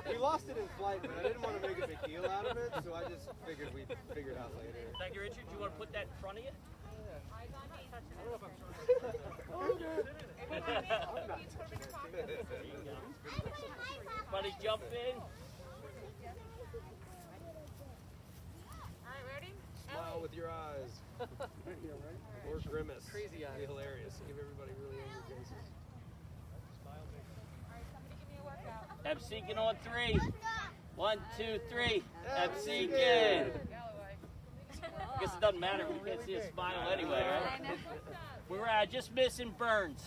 We lost it in flight, but I didn't want to make a big deal out of it, so I just figured we'd figure it out later. Dr. Richard, do you want to put that in front of you? Buddy, jump in. Smile with your eyes. Or grimace. Crazy eyes. Be hilarious. Give everybody really angry faces. Absecon on 3. 1, 2, 3. Absecon. I guess it doesn't matter. We can't see a smile anyway, right? We're just missing Burns.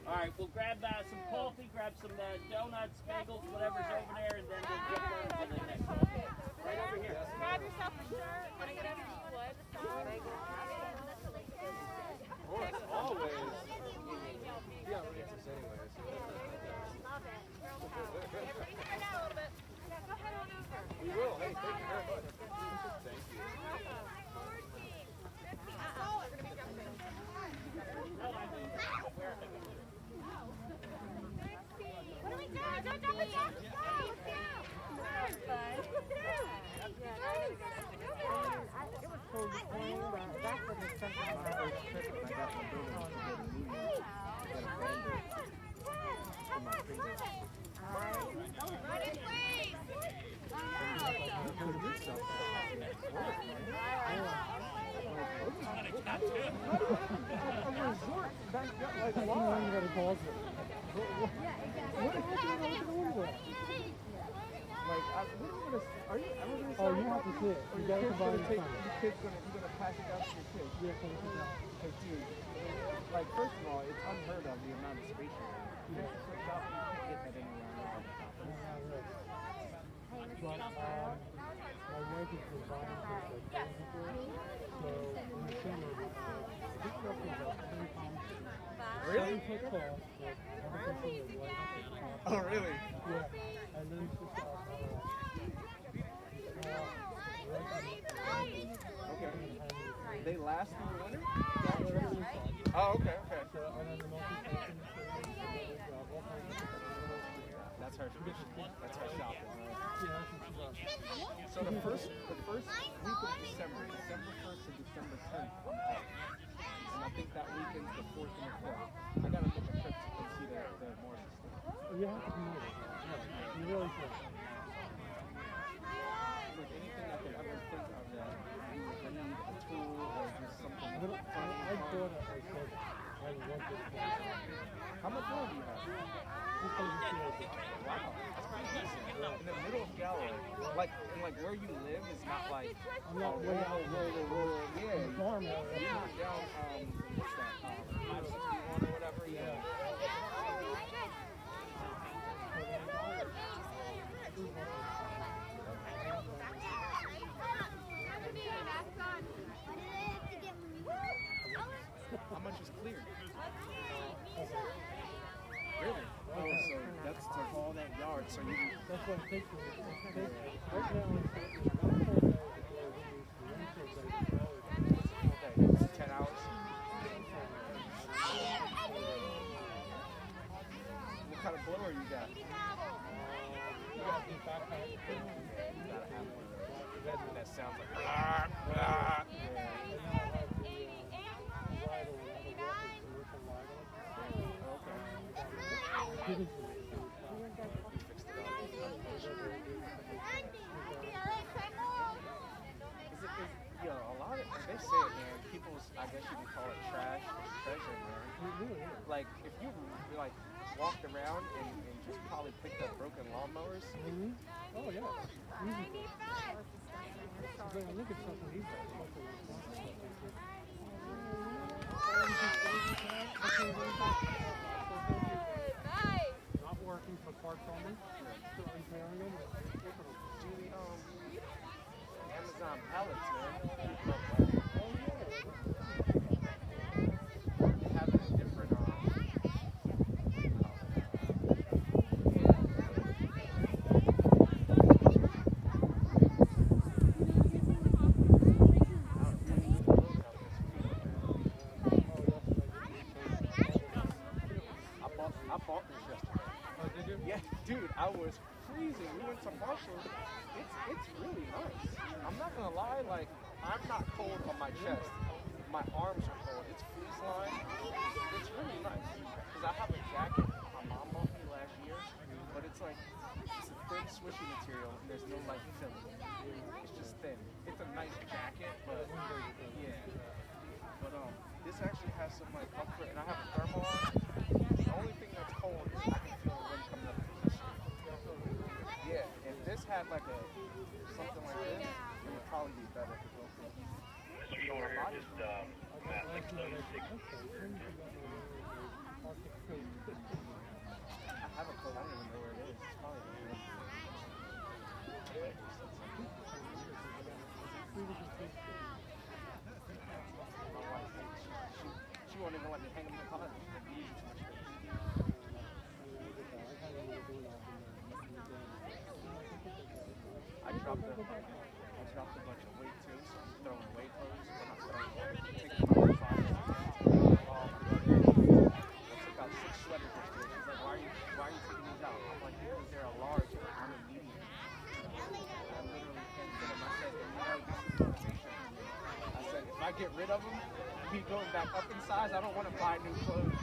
All right, we'll grab some coffee, grab some donuts, bagels, whatever's over there, and then we'll get Burns in the next one. Right over here. Grab yourself a shirt. Whatever you would. Of course, always. Yeah, we're gonna anyway. Love it. Everybody stand out a little bit. Yeah, go ahead on over. We will. Hey, thank you very much. Thank you. What do we do? Go jump and jump. Let's go. Let's go. It was cold this morning, but that's resort back there, like, why? You gotta pause it. What happened to the window? Like, what are you ever gonna say? Oh, you have to see it. You gotta combine the time. You're gonna pass it down to your kids. Yeah, pass it down. Because, dude, like, first of all, it's unheard of the amount of space you have. You have to switch out, you can't get that anywhere else. But, my wife is designed for like crazy for it. So, in the summer, pick her up about 10 pounds. Really? 7 foot tall, like, ever since she was white. Oh, really? Yeah. And then she's okay. They last through the winter? Oh, okay, okay. So, and then the multi-function, that's her tradition. That's her shopping, right? Yeah, that's what she's on. So the first week of December 1st to December 10th, I'm off. And I think that weekend's the 4th and the 5th. I gotta make a trip to go see the Morris estate. You have to come over. Yeah, you really should. Like anything I could ever think of that you would need a tool or just something funny. I thought I said I want this place. How much room do you have? Wow, that's pretty decent. In the middle of Galway, like where you live is not like rural. Yeah, you live down what's that? 561 or whatever. Yeah. How much is cleared? Really? Oh, so that's to haul that yard. So you. That's what it takes. Right now, it's 10 hours. What kind of blower you got? You got the backpack. You gotta have one of those. That sounds like. Blah, blah. Yo, a lot of, they say it, man, people's, I guess you could call it trash or treasure, man. Like, if you, like, walked around and just probably picked up broken lawnmowers. Mm-hmm. Oh, yeah. Easy. Look at something he's got. Not working for parts only. Still repairing them. Amazon pallets, man. They have a different I bought this yesterday. Oh, did you? Yeah, dude, I was freezing. We went to Marshall. It's really nice. I'm not gonna lie, like, I'm not cold on my chest. My arms are cold. It's freeze line. It's really nice. Because I have a jacket my mom bought me last year, but it's like, it's a thin swishy material and there's no like filling. It's just thin. It's a nice jacket, but yeah. But this actually has some like comfort, and I have a thermal on. The only thing that's cold is I can feel the wind coming up through this. Yeah, if this had like something like this, it would probably be better to go for. Mr. Shorter here, just Matt Lake 6. I have a coat, I don't even know where it is. It's probably here. My wife, she won't even let me hang them in the closet. I dropped a bunch of weight too, so I'm throwing weight clothes. I'm not throwing taking my own fire. I took out 6 sweaters yesterday. She's like, why are you taking these out? I'm like, because they're a large and I'm a medium. I literally can't fit them. I said, this is motivation. I said, if I get rid of them, be going back up in size, I don't want to buy new clothes.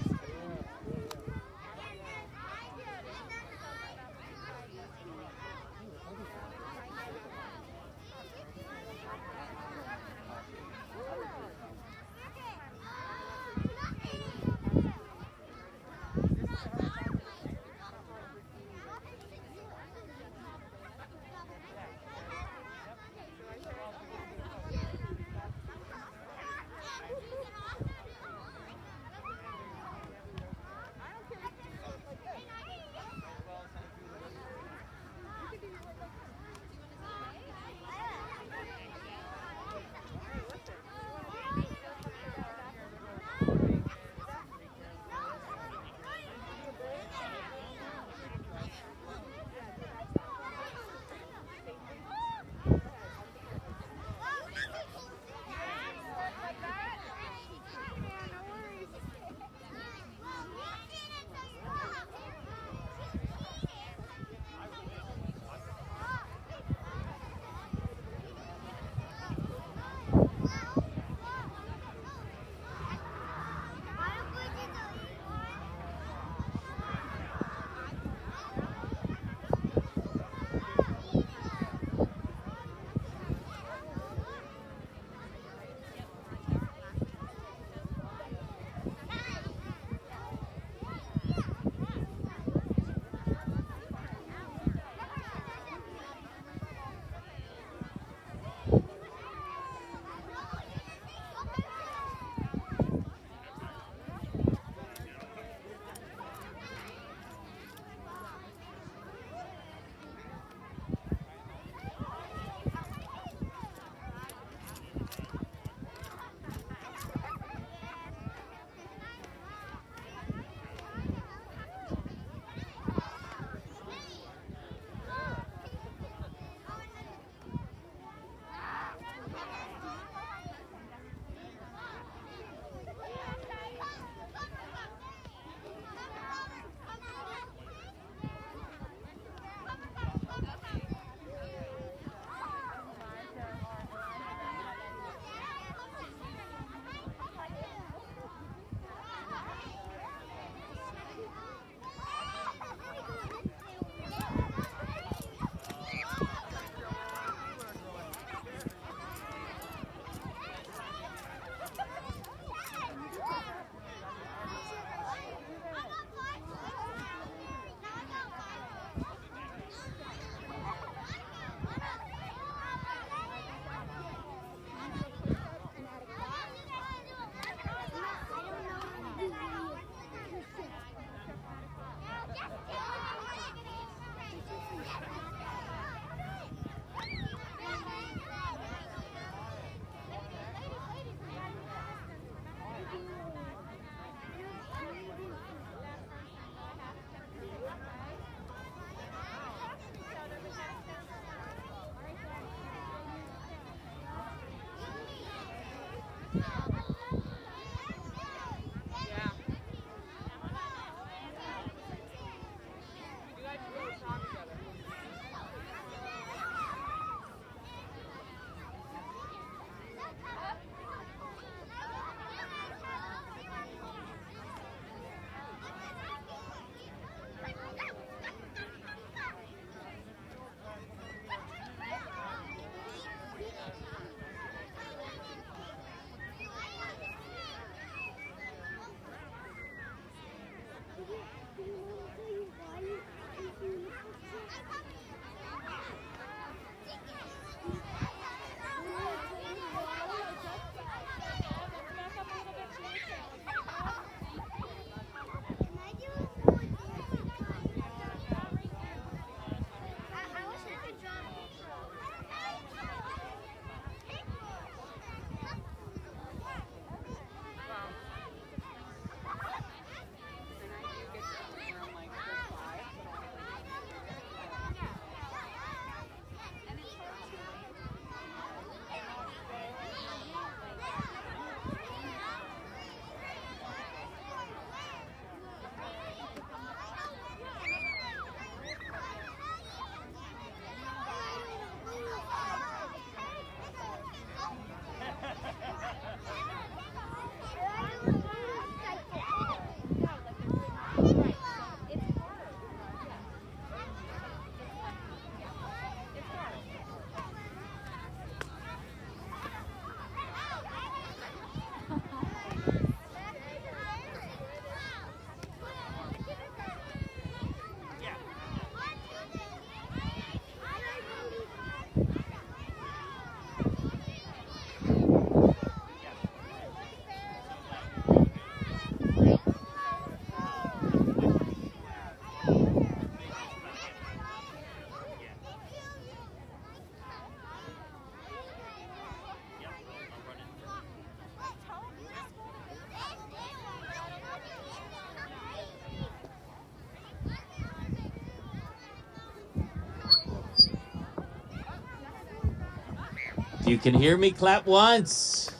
If you can hear me, clap once.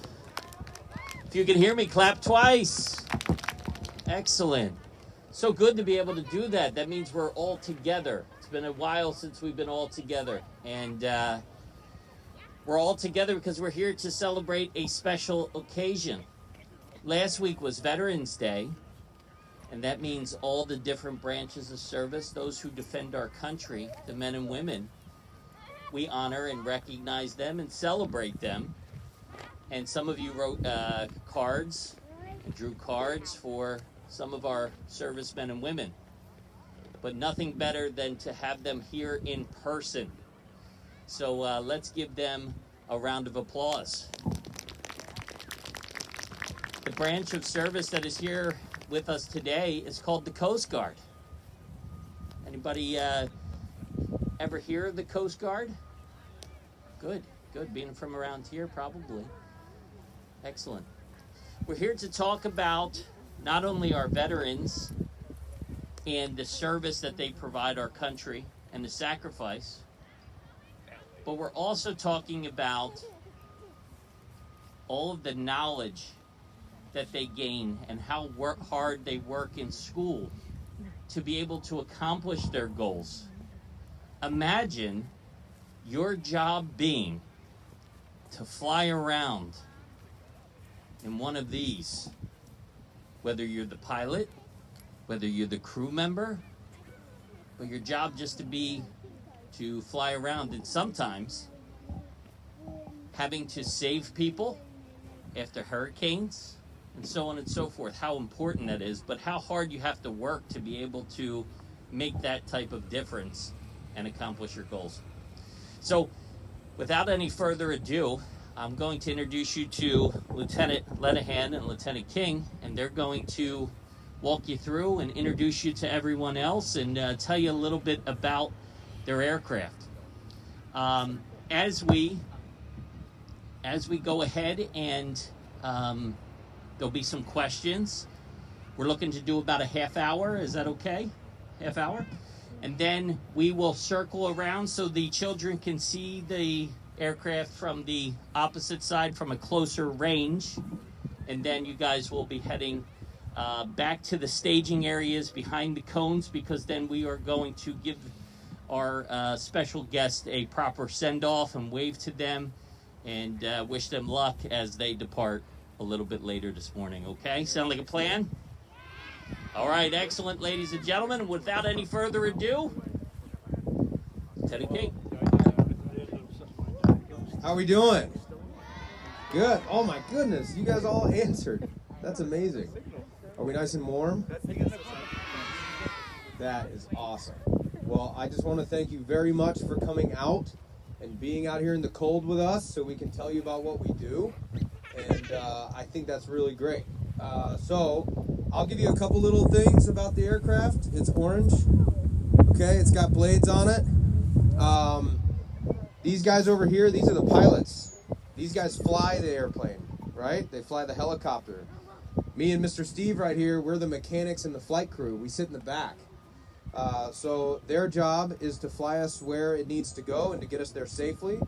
If you can hear me, clap twice. Excellent. So good to be able to do that. That means we're all together. It's been a while since we've been all together. And we're all together because we're here to celebrate a special occasion. Last week was Veterans Day. And that means all the different branches of service, those who defend our country, the men and women, we honor and recognize them and celebrate them. And some of you wrote cards and drew cards for some of our servicemen and women. But nothing better than to have them here in person. So let's give them a round of applause. The branch of service that is here with us today is called the Coast Guard. Anybody ever hear of the Coast Guard? Good, good. Being from around here, probably. Excellent. We're here to talk about not only our veterans and the service that they provide our country and the sacrifice, but we're also talking about all of the knowledge that they gain and how hard they work in school to be able to accomplish their goals. Imagine your job being to fly around in one of these, whether you're the pilot, whether you're the crew member, but your job just to fly around, and sometimes having to save people after hurricanes and so on and so forth, how important that is, but how hard you have to work to be able to make that type of difference and accomplish your goals. So, without any further ado, I'm going to introduce you to Lieutenant Lenihan and Lieutenant King, and they're going to walk you through and introduce you to everyone else and tell you a little bit about their aircraft. As we go ahead and there'll be some questions. We're looking to do about a half hour. Is that okay? Half hour? And then we will circle around so the children can see the aircraft from the opposite side from a closer range, and then you guys will be heading back to the staging areas behind the cones, because then we are going to give our special guest a proper send-off and wave to them and wish them luck as they depart a little bit later this morning. Okay, sound like a plan? All right, excellent, ladies and gentlemen. Without any further ado, Lieutenant King. How we doing? Good. Oh my goodness, you guys all answered. That's amazing. Are we nice and warm? That is awesome. Well, I just want to thank you very much for coming out and being out here in the cold with us so we can tell you about what we do. And I think that's really great. So I'll give you a couple little things about the aircraft. It's orange. Okay, it's got blades on it. These guys over here, these are the pilots. These guys fly the airplane, right? They fly the helicopter. Me and Mr. Steve right here, we're the mechanics and the flight crew. We sit in the back. So their job is to fly us where it needs to go and to get us there safely.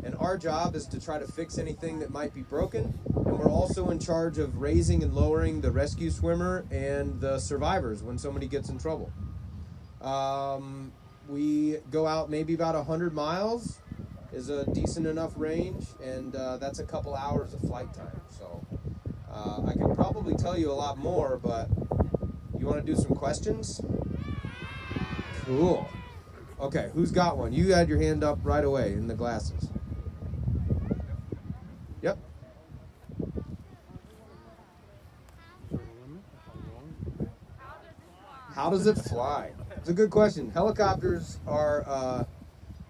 And our job is to try to fix anything that might be broken. And we're also in charge of raising and lowering the rescue swimmer and the survivors when somebody gets in trouble. We go out maybe about 100 miles is a decent enough range, and that's a couple hours of flight time. So I could probably tell you a lot more, but you want to do some questions? Cool. Okay, who's got one? You had your hand up right away in the glasses. Yep. How does it fly? It's a good question. Helicopters are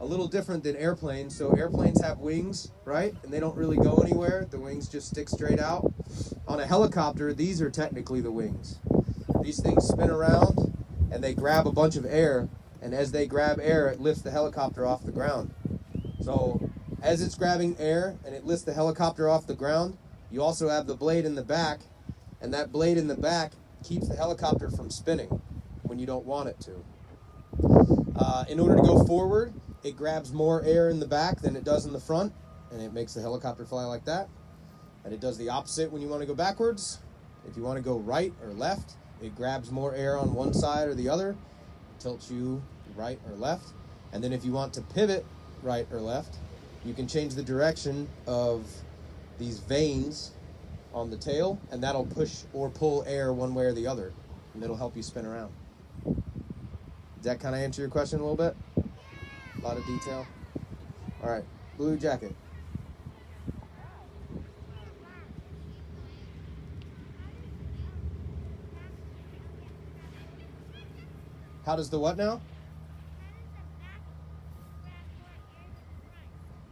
a little different than airplanes. So airplanes have wings, right? And they don't really go anywhere. The wings just stick straight out. On a helicopter, these are technically the wings. These things spin around and they grab a bunch of air. And as they grab air, it lifts the helicopter off the ground. So as it's grabbing air and it lifts the helicopter off the ground, you also have the blade in the back. And that blade in the back keeps the helicopter from spinning when you don't want it to. In order to go forward, it grabs more air in the back than it does in the front, and it makes the helicopter fly like that. And it does the opposite when you want to go backwards. If you want to go right or left, it grabs more air on one side or the other, tilts you right or left. And then if you want to pivot right or left, you can change the direction of these vanes on the tail, and that'll push or pull air one way or the other, and it'll help you spin around. Does that kind of answer your question a little bit? A lot of detail. All right, blue jacket. How does the what now?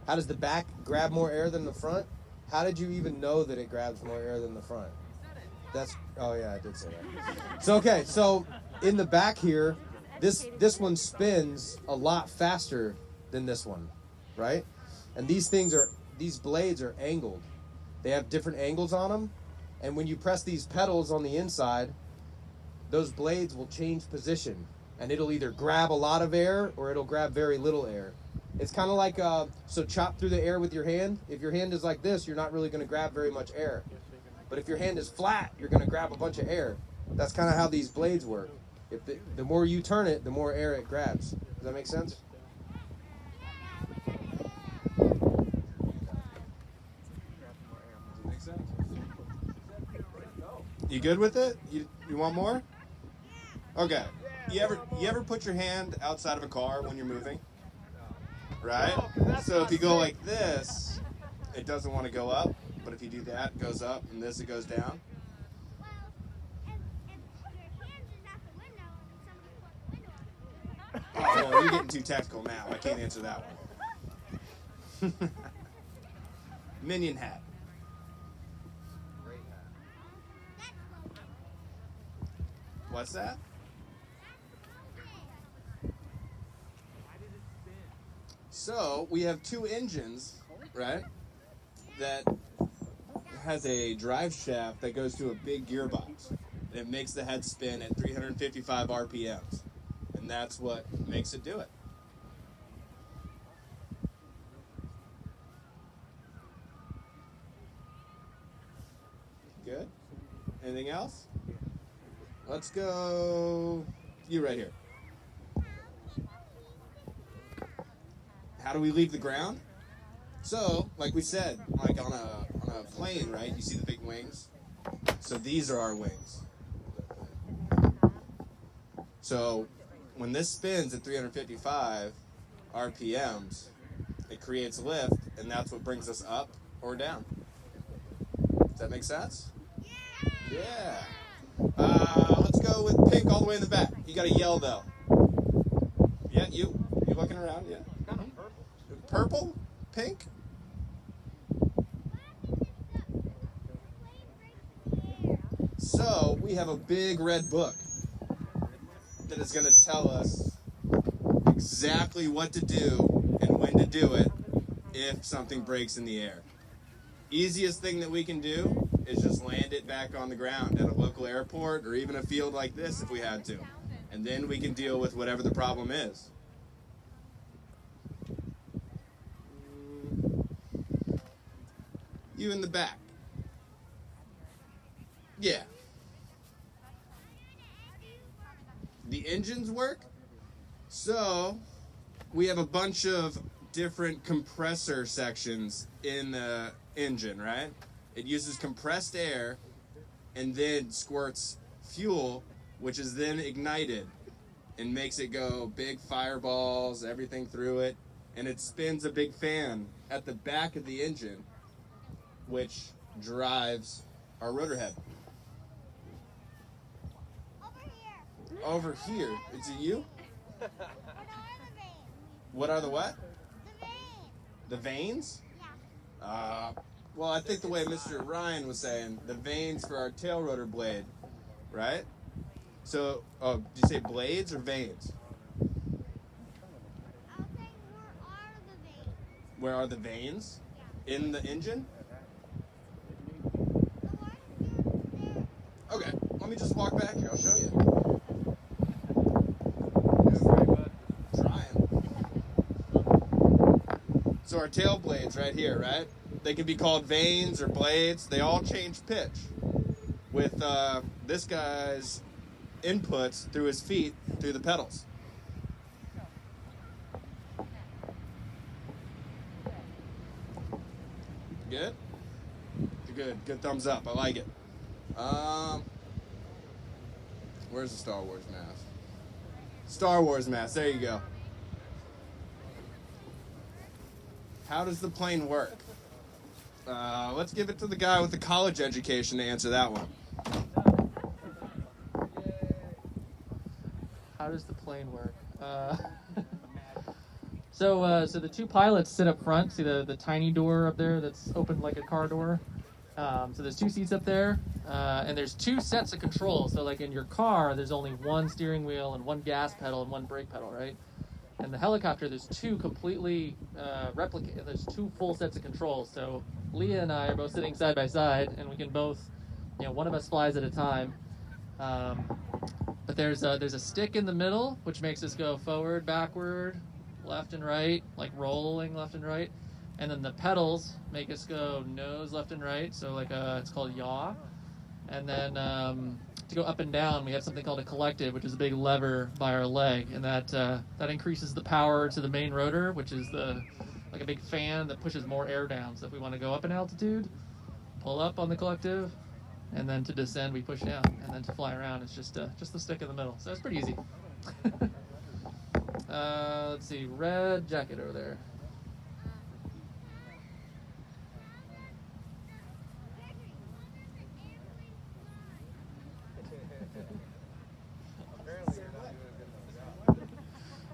How does the back grab more air than the front? How did you even know that it grabs more air than the front? Oh yeah, I did say that. So okay, so in the back here, this one spins a lot faster than this one, right? And these blades are angled. They have different angles on them, and when you press these pedals on the inside, those blades will change position, and it'll either grab a lot of air or it'll grab very little air. It's kind of like, so chop through the air with your hand. If your hand is like this, you're not really going to grab very much air. But if your hand is flat, you're going to grab a bunch of air. That's kind of how these blades work. If the more you turn it, the more air it grabs. Does that make sense? You good with it? You want more? Okay. You ever put your hand outside of a car when you're moving? Right? So if you go like this, it doesn't want to go up. But if you do that, it goes up, and this, it goes down. Oh, you're getting too technical now. I can't answer that one. Minion hat. What's that? So we have two engines, right? That has a drive shaft that goes to a big gearbox. And it makes the head spin at 355 RPMs. And that's what makes it do it. Anything else? Let's go. You right here. How do we leave the ground? So, like we said, like on a plane, right? You see the big wings? So these are our wings. So when this spins at 355 RPMs, it creates lift, and that's what brings us up or down. Does that make sense? Yeah. Let's go with pink all the way in the back. You gotta yell though. Yeah, you looking around? Yeah. Purple? Pink? So we have a big red book that is going to tell us exactly what to do and when to do it if something breaks in the air. Easiest thing that we can do is just land it back on the ground at a local airport or even a field like this if we had to. And then we can deal with whatever the problem is. You in the back. Yeah. The engines work. So we have a bunch of different compressor sections in the engine, right? It uses compressed air and then squirts fuel, which is then ignited and makes it go big fireballs, everything through it. And it spins a big fan at the back of the engine, which drives our rotor head. Over here. Is it you? What are the what? The veins? Yeah. Well, I think the way Mr. Ryan was saying, the veins for our tail rotor blade, right? So, did you say blades or veins? I was saying, where are the veins? Where are the veins? Yeah. In the engine? Okay, let me just walk back here. I'll show you. So our tail blades right here, right? They can be called vanes or blades. They all change pitch with this guy's inputs through his feet, through the pedals. Good? Good thumbs up. I like it. Where's the Star Wars mask? Star Wars mask. There you go. How does the plane work? Let's give it to the guy with the college education to answer that one. How does the plane work? So the two pilots sit up front. See the tiny door up there that's open like a car door? So there's two seats up there, and there's two sets of controls. So like in your car, there's only one steering wheel and one gas pedal and one brake pedal, right? And the helicopter, there's two completely there's two full sets of controls. So Leah and I are both sitting side by side, and we can both, one of us flies at a time. But there's a stick in the middle, which makes us go forward, backward, left and right, like rolling left and right. And then the pedals make us go nose left and right, so like it's called yaw. And then to go up and down, we have something called a collective, which is a big lever by our leg, and that increases the power to the main rotor, which is like a big fan that pushes more air down. So if we want to go up in altitude, pull up on the collective, and then to descend we push down, and then to fly around it's just the stick in the middle. So it's pretty easy. Let's see, red jacket over there.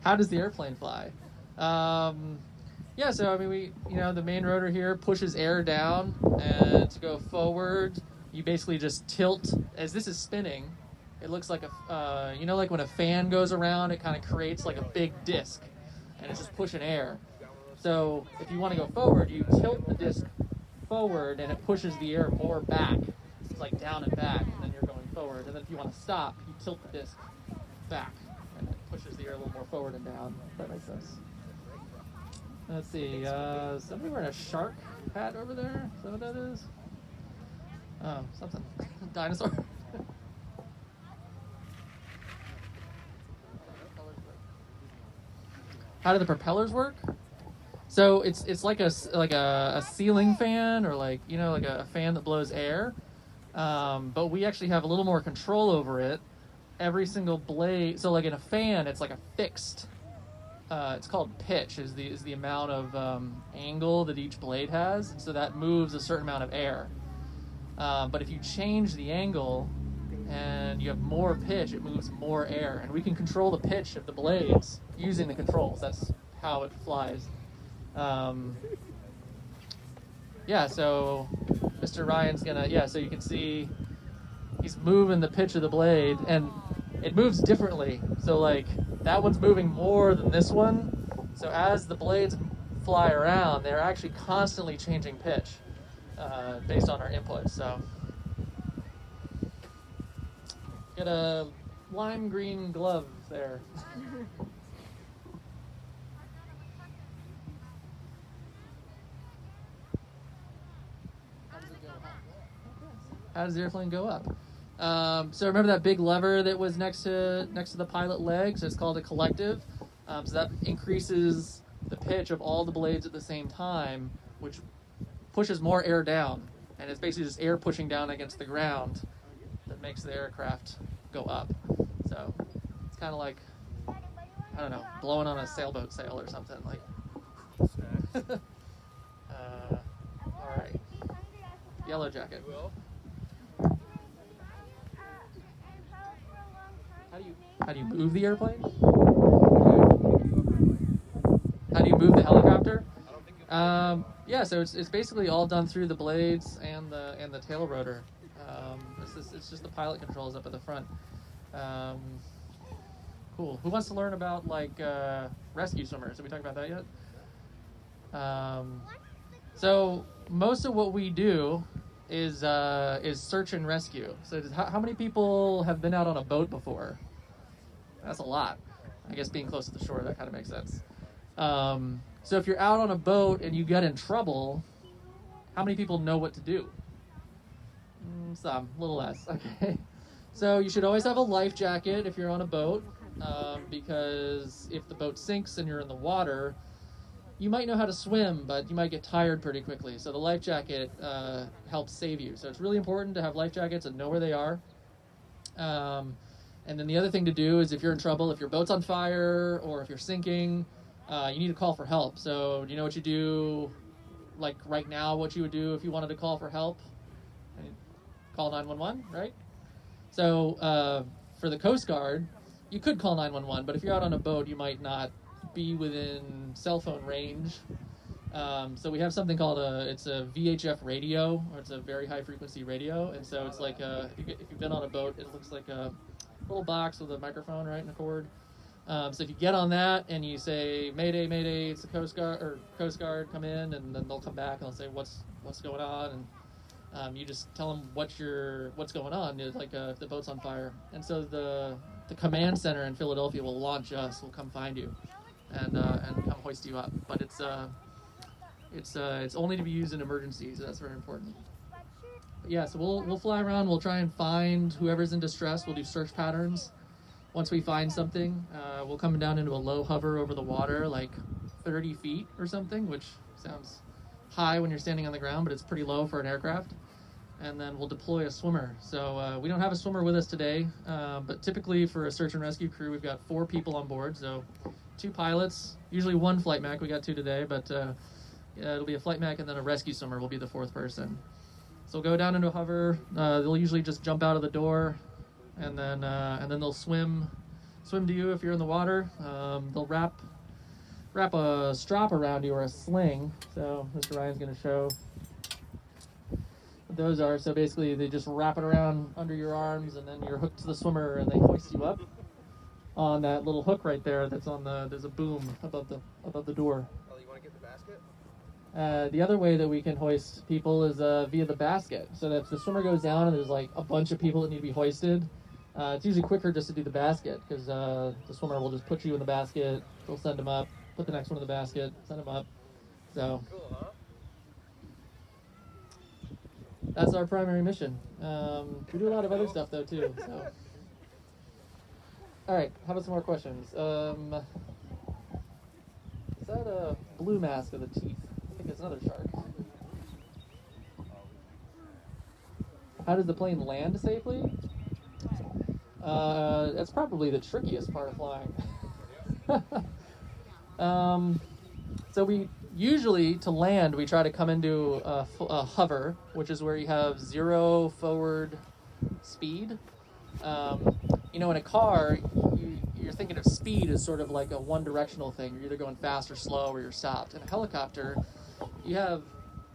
How does the airplane fly? So I mean, the main rotor here pushes air down, and to go forward, you basically just tilt. As this is spinning, it looks like like when a fan goes around, it kind of creates like a big disc, and it's just pushing air. So if you want to go forward, you tilt the disc forward, and it pushes the air more back. It's like down and back, and then you're going forward. And then if you want to stop, you tilt the disc back, and it pushes the air a little more forward and down. If that makes sense. Let's see, somebody wearing a shark hat over there? Is that what that is? Oh, something. dinosaur. How do the propellers work? So it's like a ceiling fan, or like a fan that blows air, but we actually have a little more control over it. Every single blade. So like in a fan, it's like a fixed. It's called pitch. Is the amount of angle that each blade has. So that moves a certain amount of air. But if you change the angle and you have more pitch, it moves more air, and we can control the pitch of the blades using the controls. That's how it flies. Yeah, so Mr. Ryan's gonna, so you can see he's moving the pitch of the blade, and it moves differently. So like that one's moving more than this one. So as the blades fly around, they're actually constantly changing pitch based on our inputs. So get a lime green glove there. How does the airplane go up? So remember that big lever that was next to the pilot leg? So it's called a collective. So that increases the pitch of all the blades at the same time, which pushes more air down. And it's basically just air pushing down against the ground that makes the aircraft go up. So it's kind of like, I don't know, blowing on a sailboat sail or something. Like. All right. Yellow jacket. How do you move the airplane? How do you move the helicopter? Yeah, so it's basically all done through the blades and the tail rotor. It's just the pilot controls up at the front. Cool. Who wants to learn about like rescue swimmers? Did we talk about that yet? So most of what we do is search and rescue. So how many people have been out on a boat before? That's a lot. I guess being close to the shore, that kind of makes sense. So if you're out on a boat and you get in trouble, how many people know what to do? Some, a little less. Okay. So you should always have a life jacket if you're on a boat, because if the boat sinks and you're in the water, you might know how to swim, but you might get tired pretty quickly. So the life jacket helps save you. So it's really important to have life jackets and know where they are. And then the other thing to do is if you're in trouble, if your boat's on fire or if you're sinking, you need to call for help. So do you know what you do, like right now, what you would do if you wanted to call for help? Call 911, right? So for the Coast Guard, you could call 911, but if you're out on a boat, you might not be within cell phone range. So we have something called it's a Vhf radio, or it's a very high frequency radio. And so it's like, if you've been on a boat, it looks like a little box with a microphone, right, and a cord. So if you get on that and you say, Mayday, Mayday, it's the Coast Guard, come in, and then they'll come back and they'll say, what's going on? And you just tell them what's going on, like if the boat's on fire. And so the command center in Philadelphia will launch us, will come find you, and come hoist you up. But it's only to be used in emergencies, so that's very important. But yeah, so we'll fly around, we'll try and find whoever's in distress, we'll do search patterns. Once we find something, we'll come down into a low hover over the water, like 30 feet or something, which sounds high when you're standing on the ground, but it's pretty low for an aircraft. And then we'll deploy a swimmer. So we don't have a swimmer with us today, but typically for a search and rescue crew, we've got 4 people on board. So 2 pilots, usually 1 flight mech. We got 2 today, but it'll be a flight mech, and then a rescue swimmer will be the 4th person. So we'll go down into a hover. They'll usually just jump out of the door, and then they'll swim to you if you're in the water. They'll wrap a strap around you or a sling. So Mr. Ryan's going to show what those are. So basically they just wrap it around under your arms, and then you're hooked to the swimmer, and they hoist you up on that little hook right there that's on there's a boom above the door. Oh, you want to get the basket? The other way that we can hoist people is via the basket. So that if the swimmer goes down and there's like a bunch of people that need to be hoisted, it's usually quicker just to do the basket, because the swimmer will just put you in the basket, they'll send them up, put the next one in the basket, send them up. So. Cool, huh? that's our primary mission. We do a lot of other stuff though too. So, all right, how about some more questions? Is that a blue mask with the teeth? I think it's another shark. How does the plane land safely? That's probably the trickiest part of flying. So we usually, to land, we try to come into a hover, which is where you have 0 forward speed. You know, in a car, you're thinking of speed as sort of like a one-directional thing. You're either going fast or slow, or you're stopped. In a helicopter, you have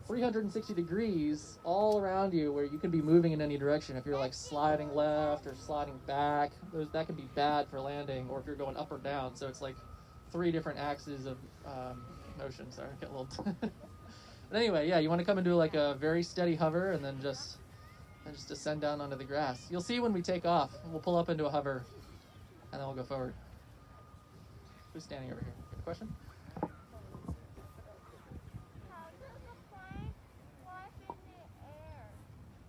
360 degrees all around you where you can be moving in any direction. If you're like sliding left or sliding back, that can be bad for landing, or if you're going up or down. So it's like 3 different axes of motion. Sorry, I get a little. But anyway, yeah, you want to come into like a very steady hover and then just descend down onto the grass. You'll see when we take off, we'll pull up into a hover and then we'll go forward. Who's standing over here? Got a question? How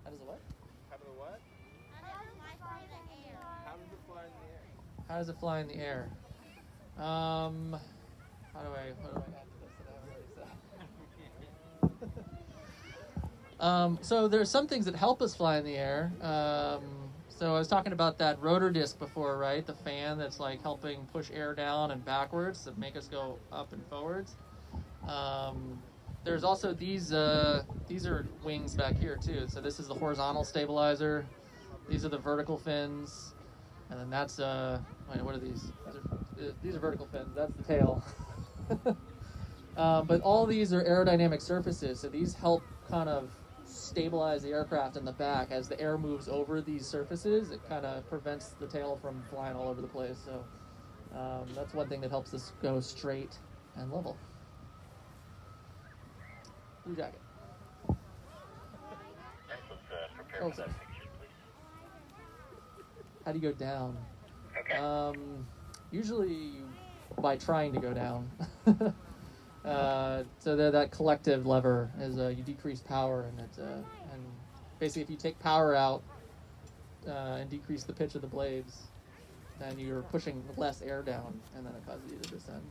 does it what? How does it what? How does it fly in the air? How does it fly in the air? How do I add to this that I haven't already said? So there's some things that help us fly in the air. So I was talking about that rotor disc before, right? The fan that's like helping push air down and backwards to make us go up and forwards. There's also these are wings back here too. So this is the horizontal stabilizer. These are the vertical fins. And then that's, wait, what are these? These are vertical fins. That's the tail. But all these are aerodynamic surfaces. So these help kind of stabilize the aircraft in the back. As the air moves over these surfaces, it kind of prevents the tail from flying all over the place. So that's one thing that helps us go straight and level. Blue jacket. Prepare Oh, for sorry. that picture, please. How do you go down? Okay. Usually by trying to go down. So that collective lever is you decrease power, and basically if you take power out and decrease the pitch of the blades, then you're pushing less air down, and then it causes you to descend.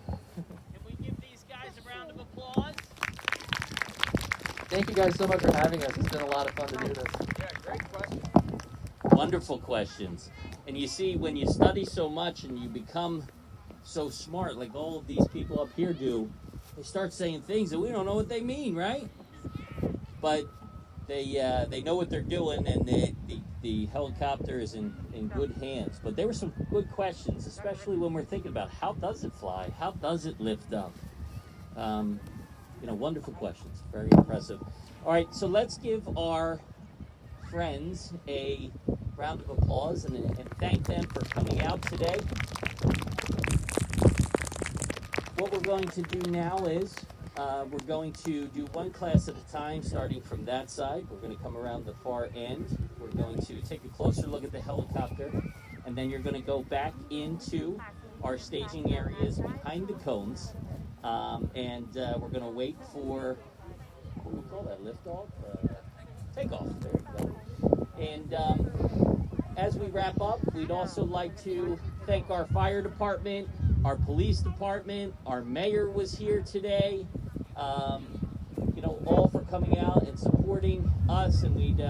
Can we give these guys a round of applause? Thank you guys so much for having us. It's been a lot of fun to do this. Yeah, great question. Wonderful questions. And you see, when you study so much and you become so smart, like all of these people up here do, they start saying things that we don't know what they mean, right? But they know what they're doing, and the helicopter is in good hands. But there were some good questions, especially when we're thinking about how does it fly? How does it lift up? Wonderful questions. Very impressive. All right, so let's give our friends a round of applause and thank them for coming out today. What we're going to do now is we're going to do one class at a time, starting from that side. We're going to come around the far end. We're going to take a closer look at the helicopter, and then you're going to go back into our staging areas behind the cones, and we're going to wait for, what do we call that, liftoff? Takeoff. There you go. And as we wrap up, we'd also like to thank our fire department, our police department, our mayor was here today, all for coming out and supporting us. And we'd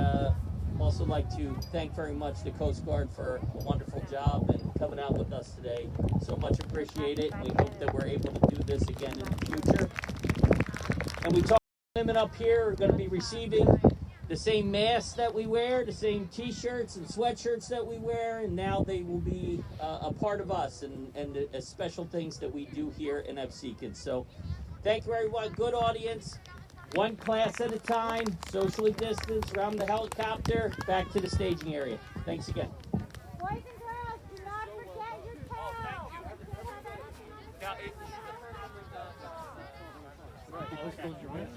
also like to thank very much the Coast Guard for a wonderful job and coming out with us today. So much appreciate it. We hope that we're able to do this again in the future. And we talked to women up here are going to be receiving the same masks that we wear, the same t-shirts and sweatshirts that we wear, and now they will be a part of us and the special things that we do here in Absecon. So thank you, everyone. Good audience. One class at a time, socially distanced, around the helicopter, back to the staging area. Thanks again. Boys and girls, do not forget your tail.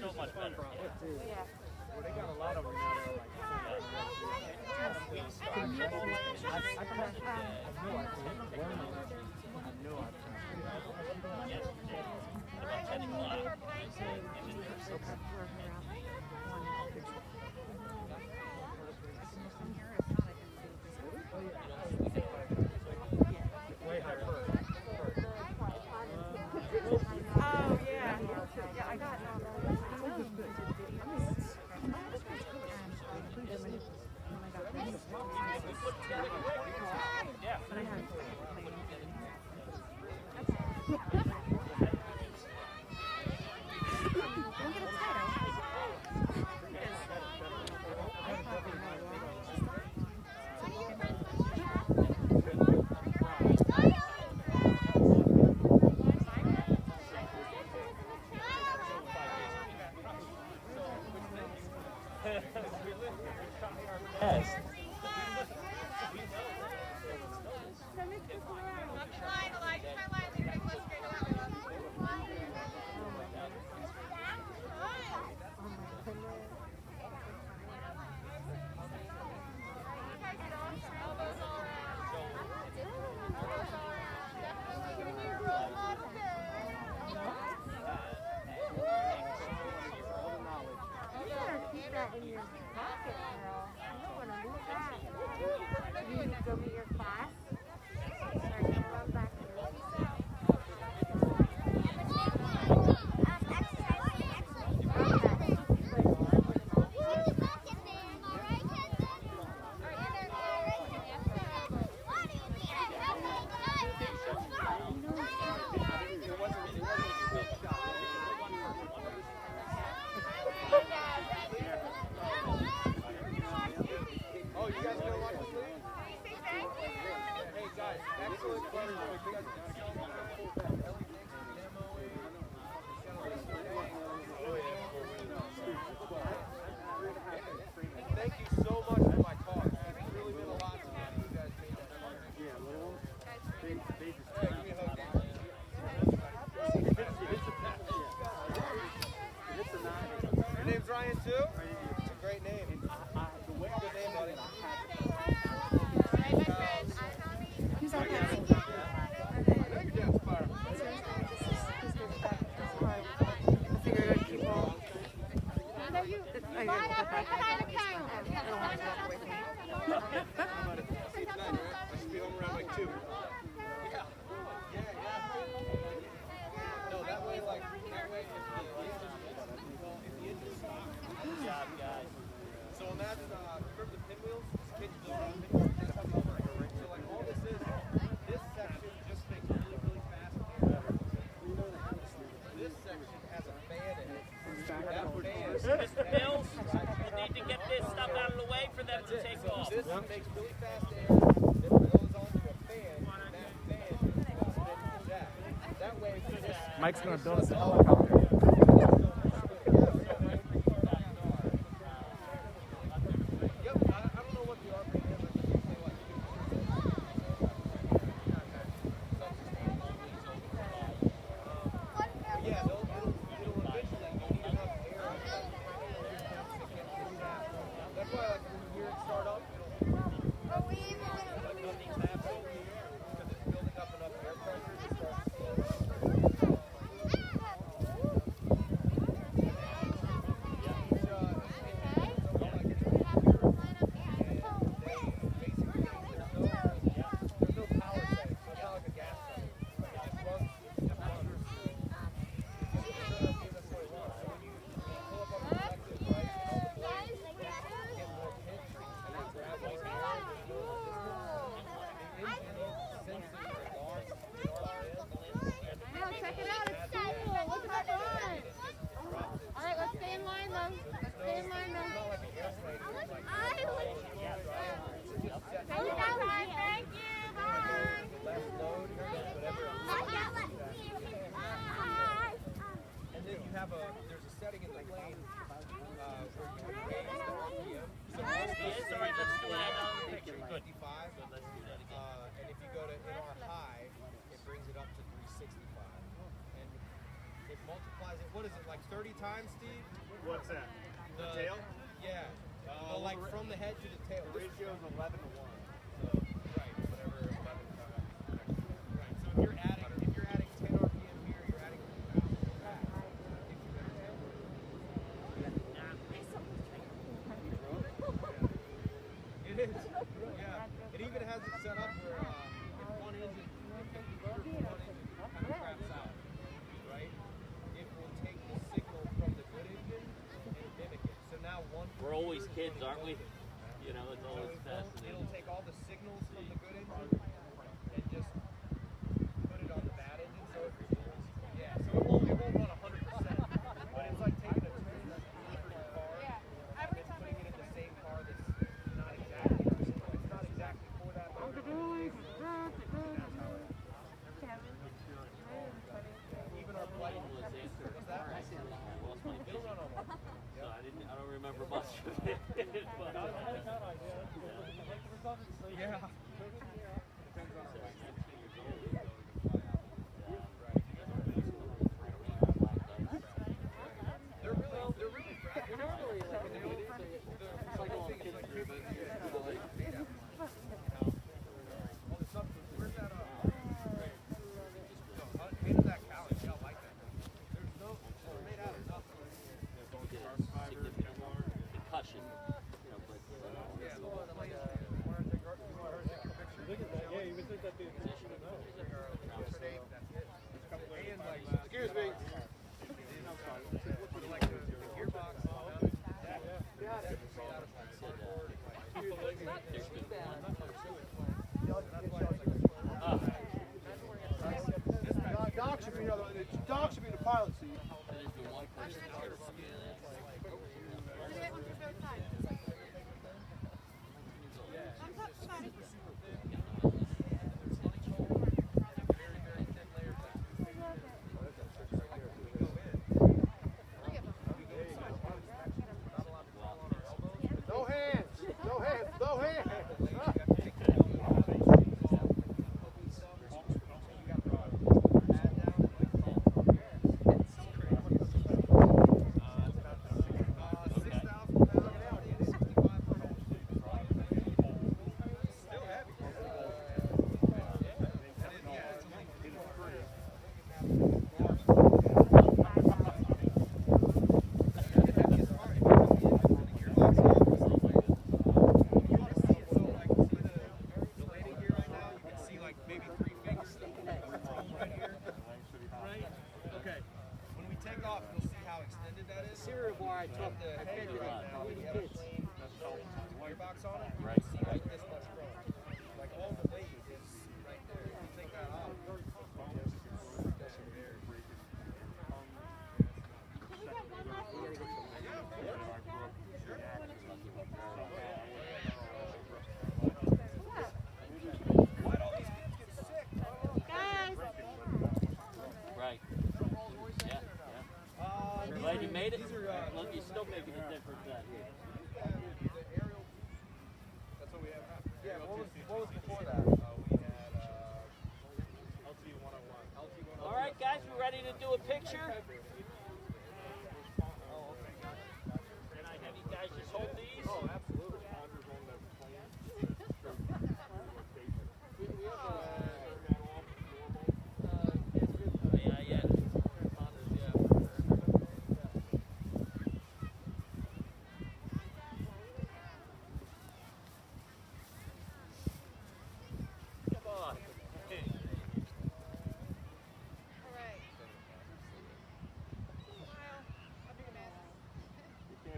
So much better. They got a lot of them now. About 10 o'clock. Yes. In your pocket, girl. You don't want to lose that. You need to go meet your class. Or you can run back to your Oh, you guys gonna watch this movie? Hey guys, excellent question. You guys thank you so much for my car. It's really been a lot to me. You guys made that fun. Yeah, little one. Hey, give me a hug. Your name's Ryan too? It's a great name. Good name, buddy. Who's that? So on that, remember the pinwheels? Kids do pinwheels. They come over and go right. So like all this is, this section just makes really, really fast air. This section has a fan in it. That fan. Mr. Mills, you need to get this stuff out of the way for them to take off. This makes really fast air. Then it goes onto a fan, and that fan spins the jack. That way, this Mike's gonna build us a helicopter. There's a setting in the plane where you can raise the RPM. So it's All right, let's do it another picture. Good. 55. And if you go to NR high, it brings it up to 365. And it multiplies it. What is it, like 30 times, Steve? What's that? The tail? Yeah. Well, like from the head to the tail. The ratio is 11 to 1. So, right, whatever 11 times. Right. So if you're adding 10 RPM here, you're adding 1,000 back. It is. Yeah. It even has it set up where if one engine, kind of craps out, right? It will take the signal from the good engine and mimic it. So now one. We're always kids, aren't we? You know, it's always. It'll take all the signals from the good engine and just put it on the bad engine. So yeah, so it won't run 100%, but it's like taking a tune that's for your car and then putting it in the same car that's not exactly it's not exactly for that. But that's how it is. Even our flight was that. It'll run on one. I don't remember much of it. Yeah. Excuse me. Like the gearbox. Dog should be the pilot seat. No hands! No hands! No hands! Glad you made it. Look, you're still making a difference out here. That's what we have. Yeah, what was before that? We had LT 101. All right, guys, we're ready to do a picture. Can I have you guys just hold these? Oh, absolutely.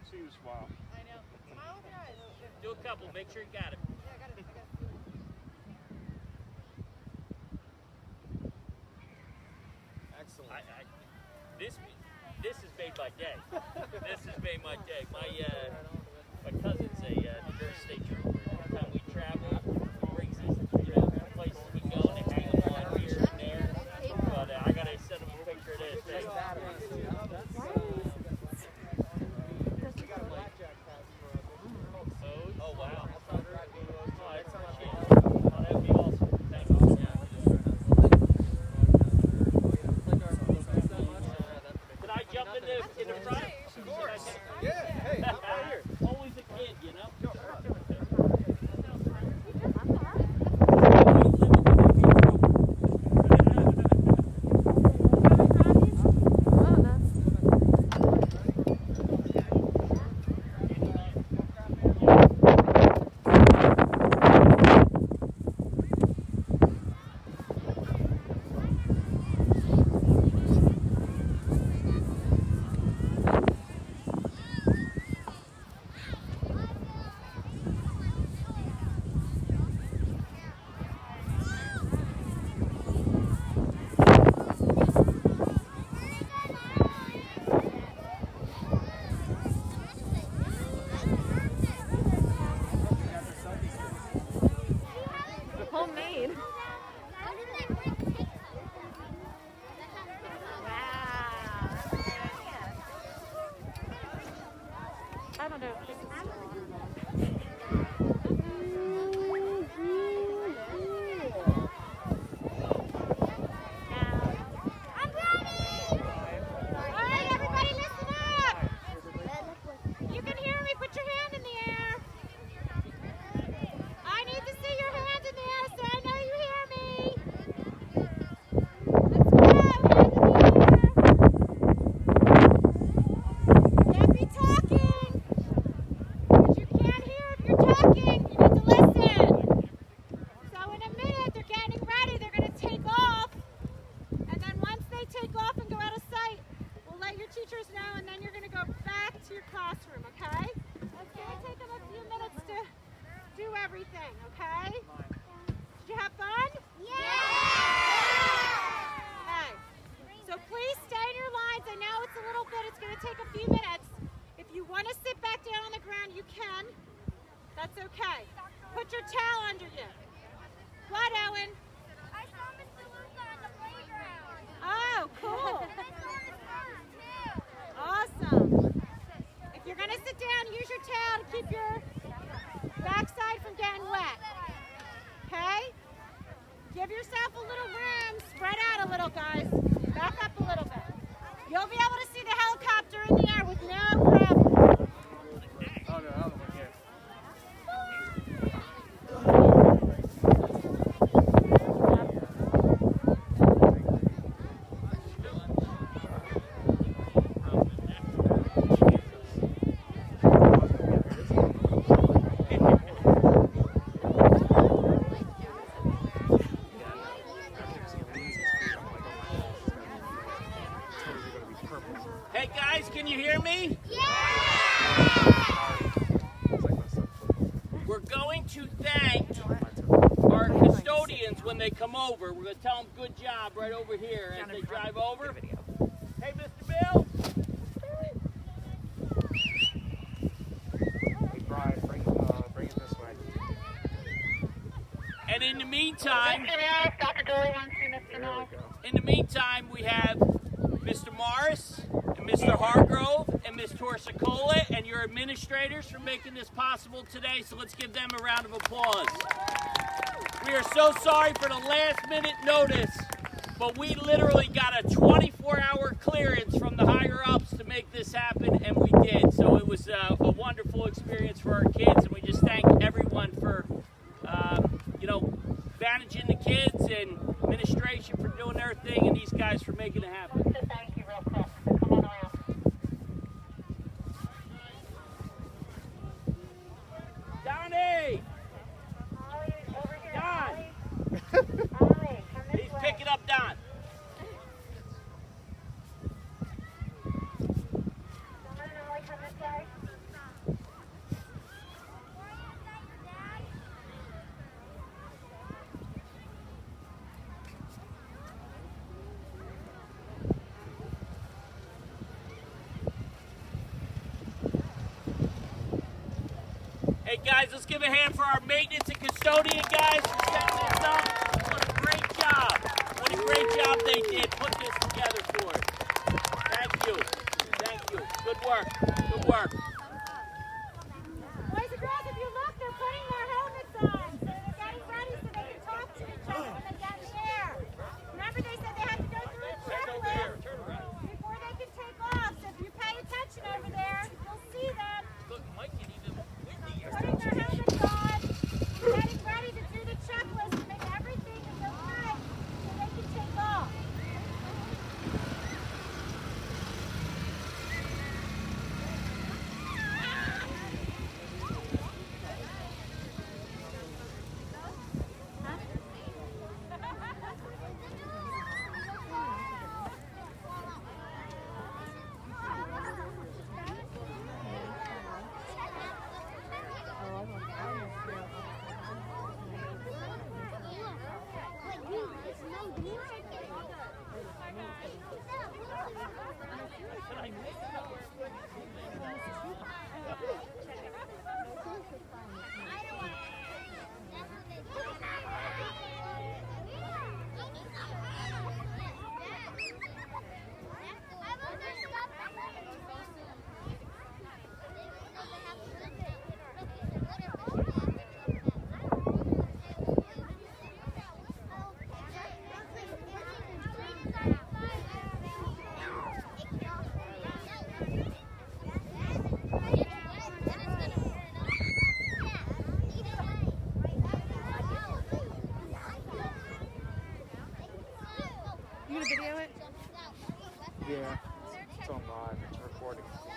See you smile. I know. Smile with your eyes. Do a couple. Make sure you got it. Yeah, I got it. Excellent. This is made my day. This has made my day. My cousin's a New Jersey State Trooper. Every time we travel, he brings us, places we go and they hang them on here and there. But I gotta send him a picture of this. Oh wow. Oh, I appreciate it. Oh, that'd be awesome. Thank you. Can I jump in the front? Of course. Yeah. Hey, I'm right here. Always a kid, you know. everything, okay? Did you have fun? Okay. So please stay in your lines. I know it's a little bit, it's going to take a few minutes. If you want to sit back down on the ground, you can. That's okay. Put your towel under you. What, Owen? I saw Mr. Luca on the playground. Oh, cool. And I saw his mom, too. Awesome. If you're going to sit down, use your towel to keep your backside from getting wet. Okay? Give yourself a little room. Spread out a little, guys. Back up a little bit. You'll be able to see the helicopter in the air with no problem. Oh, no, I don't know here. Hey guys, can you hear me? We're going to thank our custodians when they come over. We're going to tell them good job right over here as they drive over. Hey, Mr. Bill. Hey, Brian, bring it this way. And in the meantime, Dr. Dory wants you, Mr. There we go. in the meantime, we have Mr. Morris and Mr. Hargrove and Ms. Torsicola and your administrators for making this possible today. So let's give them a round of applause. We are so sorry for the last minute notice, but we literally got a 24-hour clearance from the higher ups to make this happen, and we did. So it was a wonderful experience for our kids, and we just thank everyone for, managing the kids and administration for doing their thing, and these guys for making it happen. Thank you real quick. Come on around. Donnie! Over here. Don! Ollie, come this He's way. picking up Don. Come on, Ollie, come this way. Hey guys, let's give a hand for our maintenance and custodian guys for setting this up. What a great job. What a great job they did putting this together for us. Thank you. Thank you. Good work. Good work. Boys and girls, if you look, they're putting their helmets on. So they're getting ready so they can talk to each other when they get in the air. Remember they said they had to go through a checklist before they can take off. So if you pay attention over there, you'll see them Look, Mike can even win the putting their helmets on, getting ready to do the checklist to make everything is okay so they can take off. You gonna video it? Yeah, it's on live. It's recording. So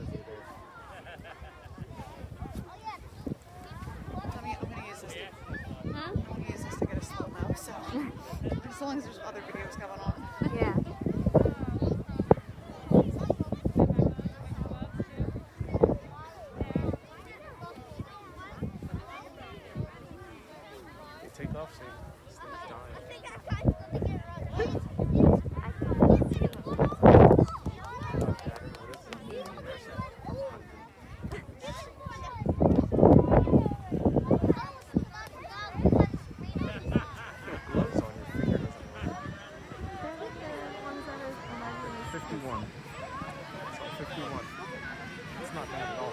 it's good. I'm gonna use this. I'm gonna use this to get a slow mo. So as long as there's other videos going on. Yeah. yourself saying this thing's I dying. think that guy's gonna get run. I can't see it. Not battered. What is it? 100. Gloves on your finger doesn't work. They're like the ones that are imaginary. 51. So 51. It's not bad at all.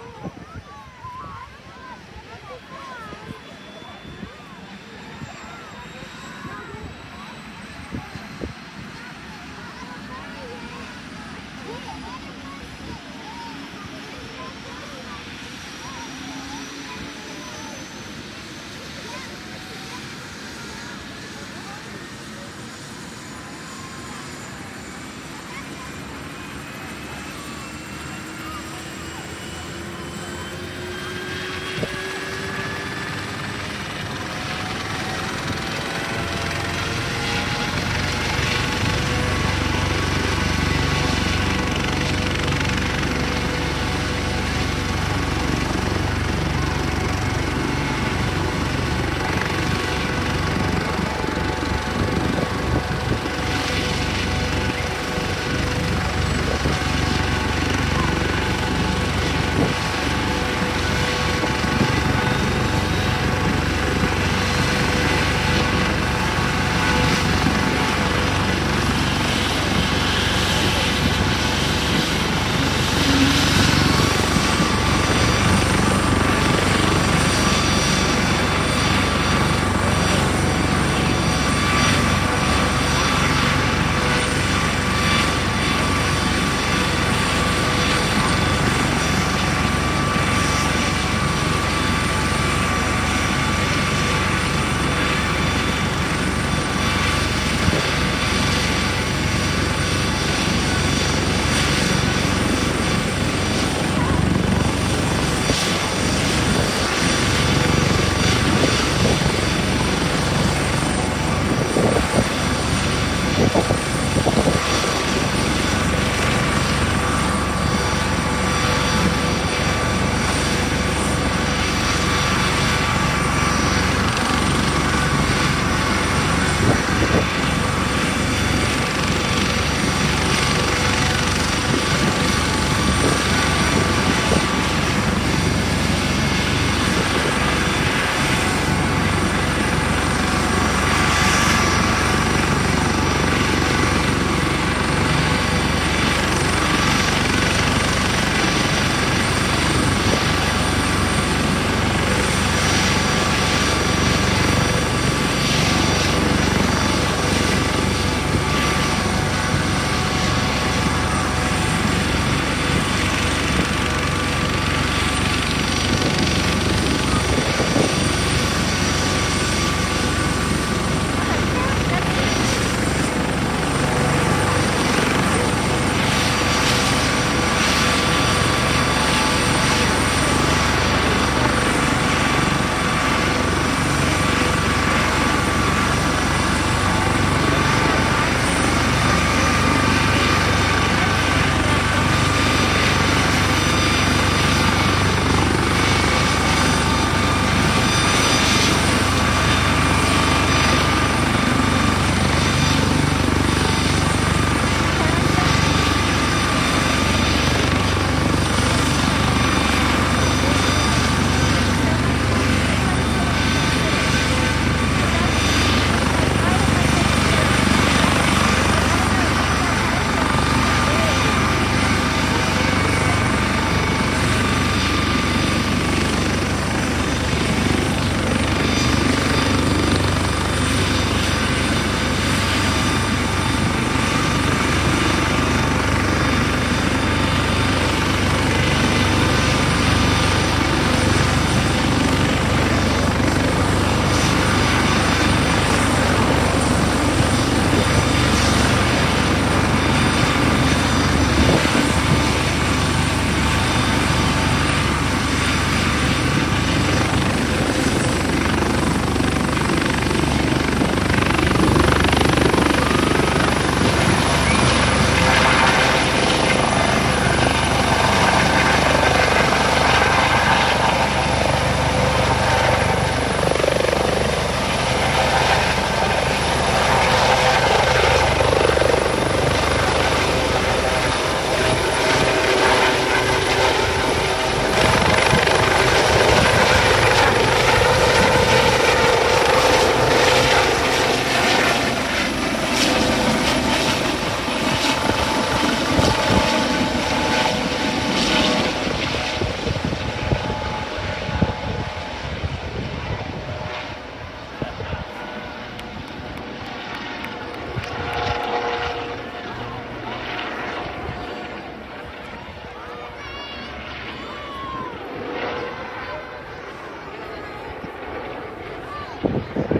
Thank you.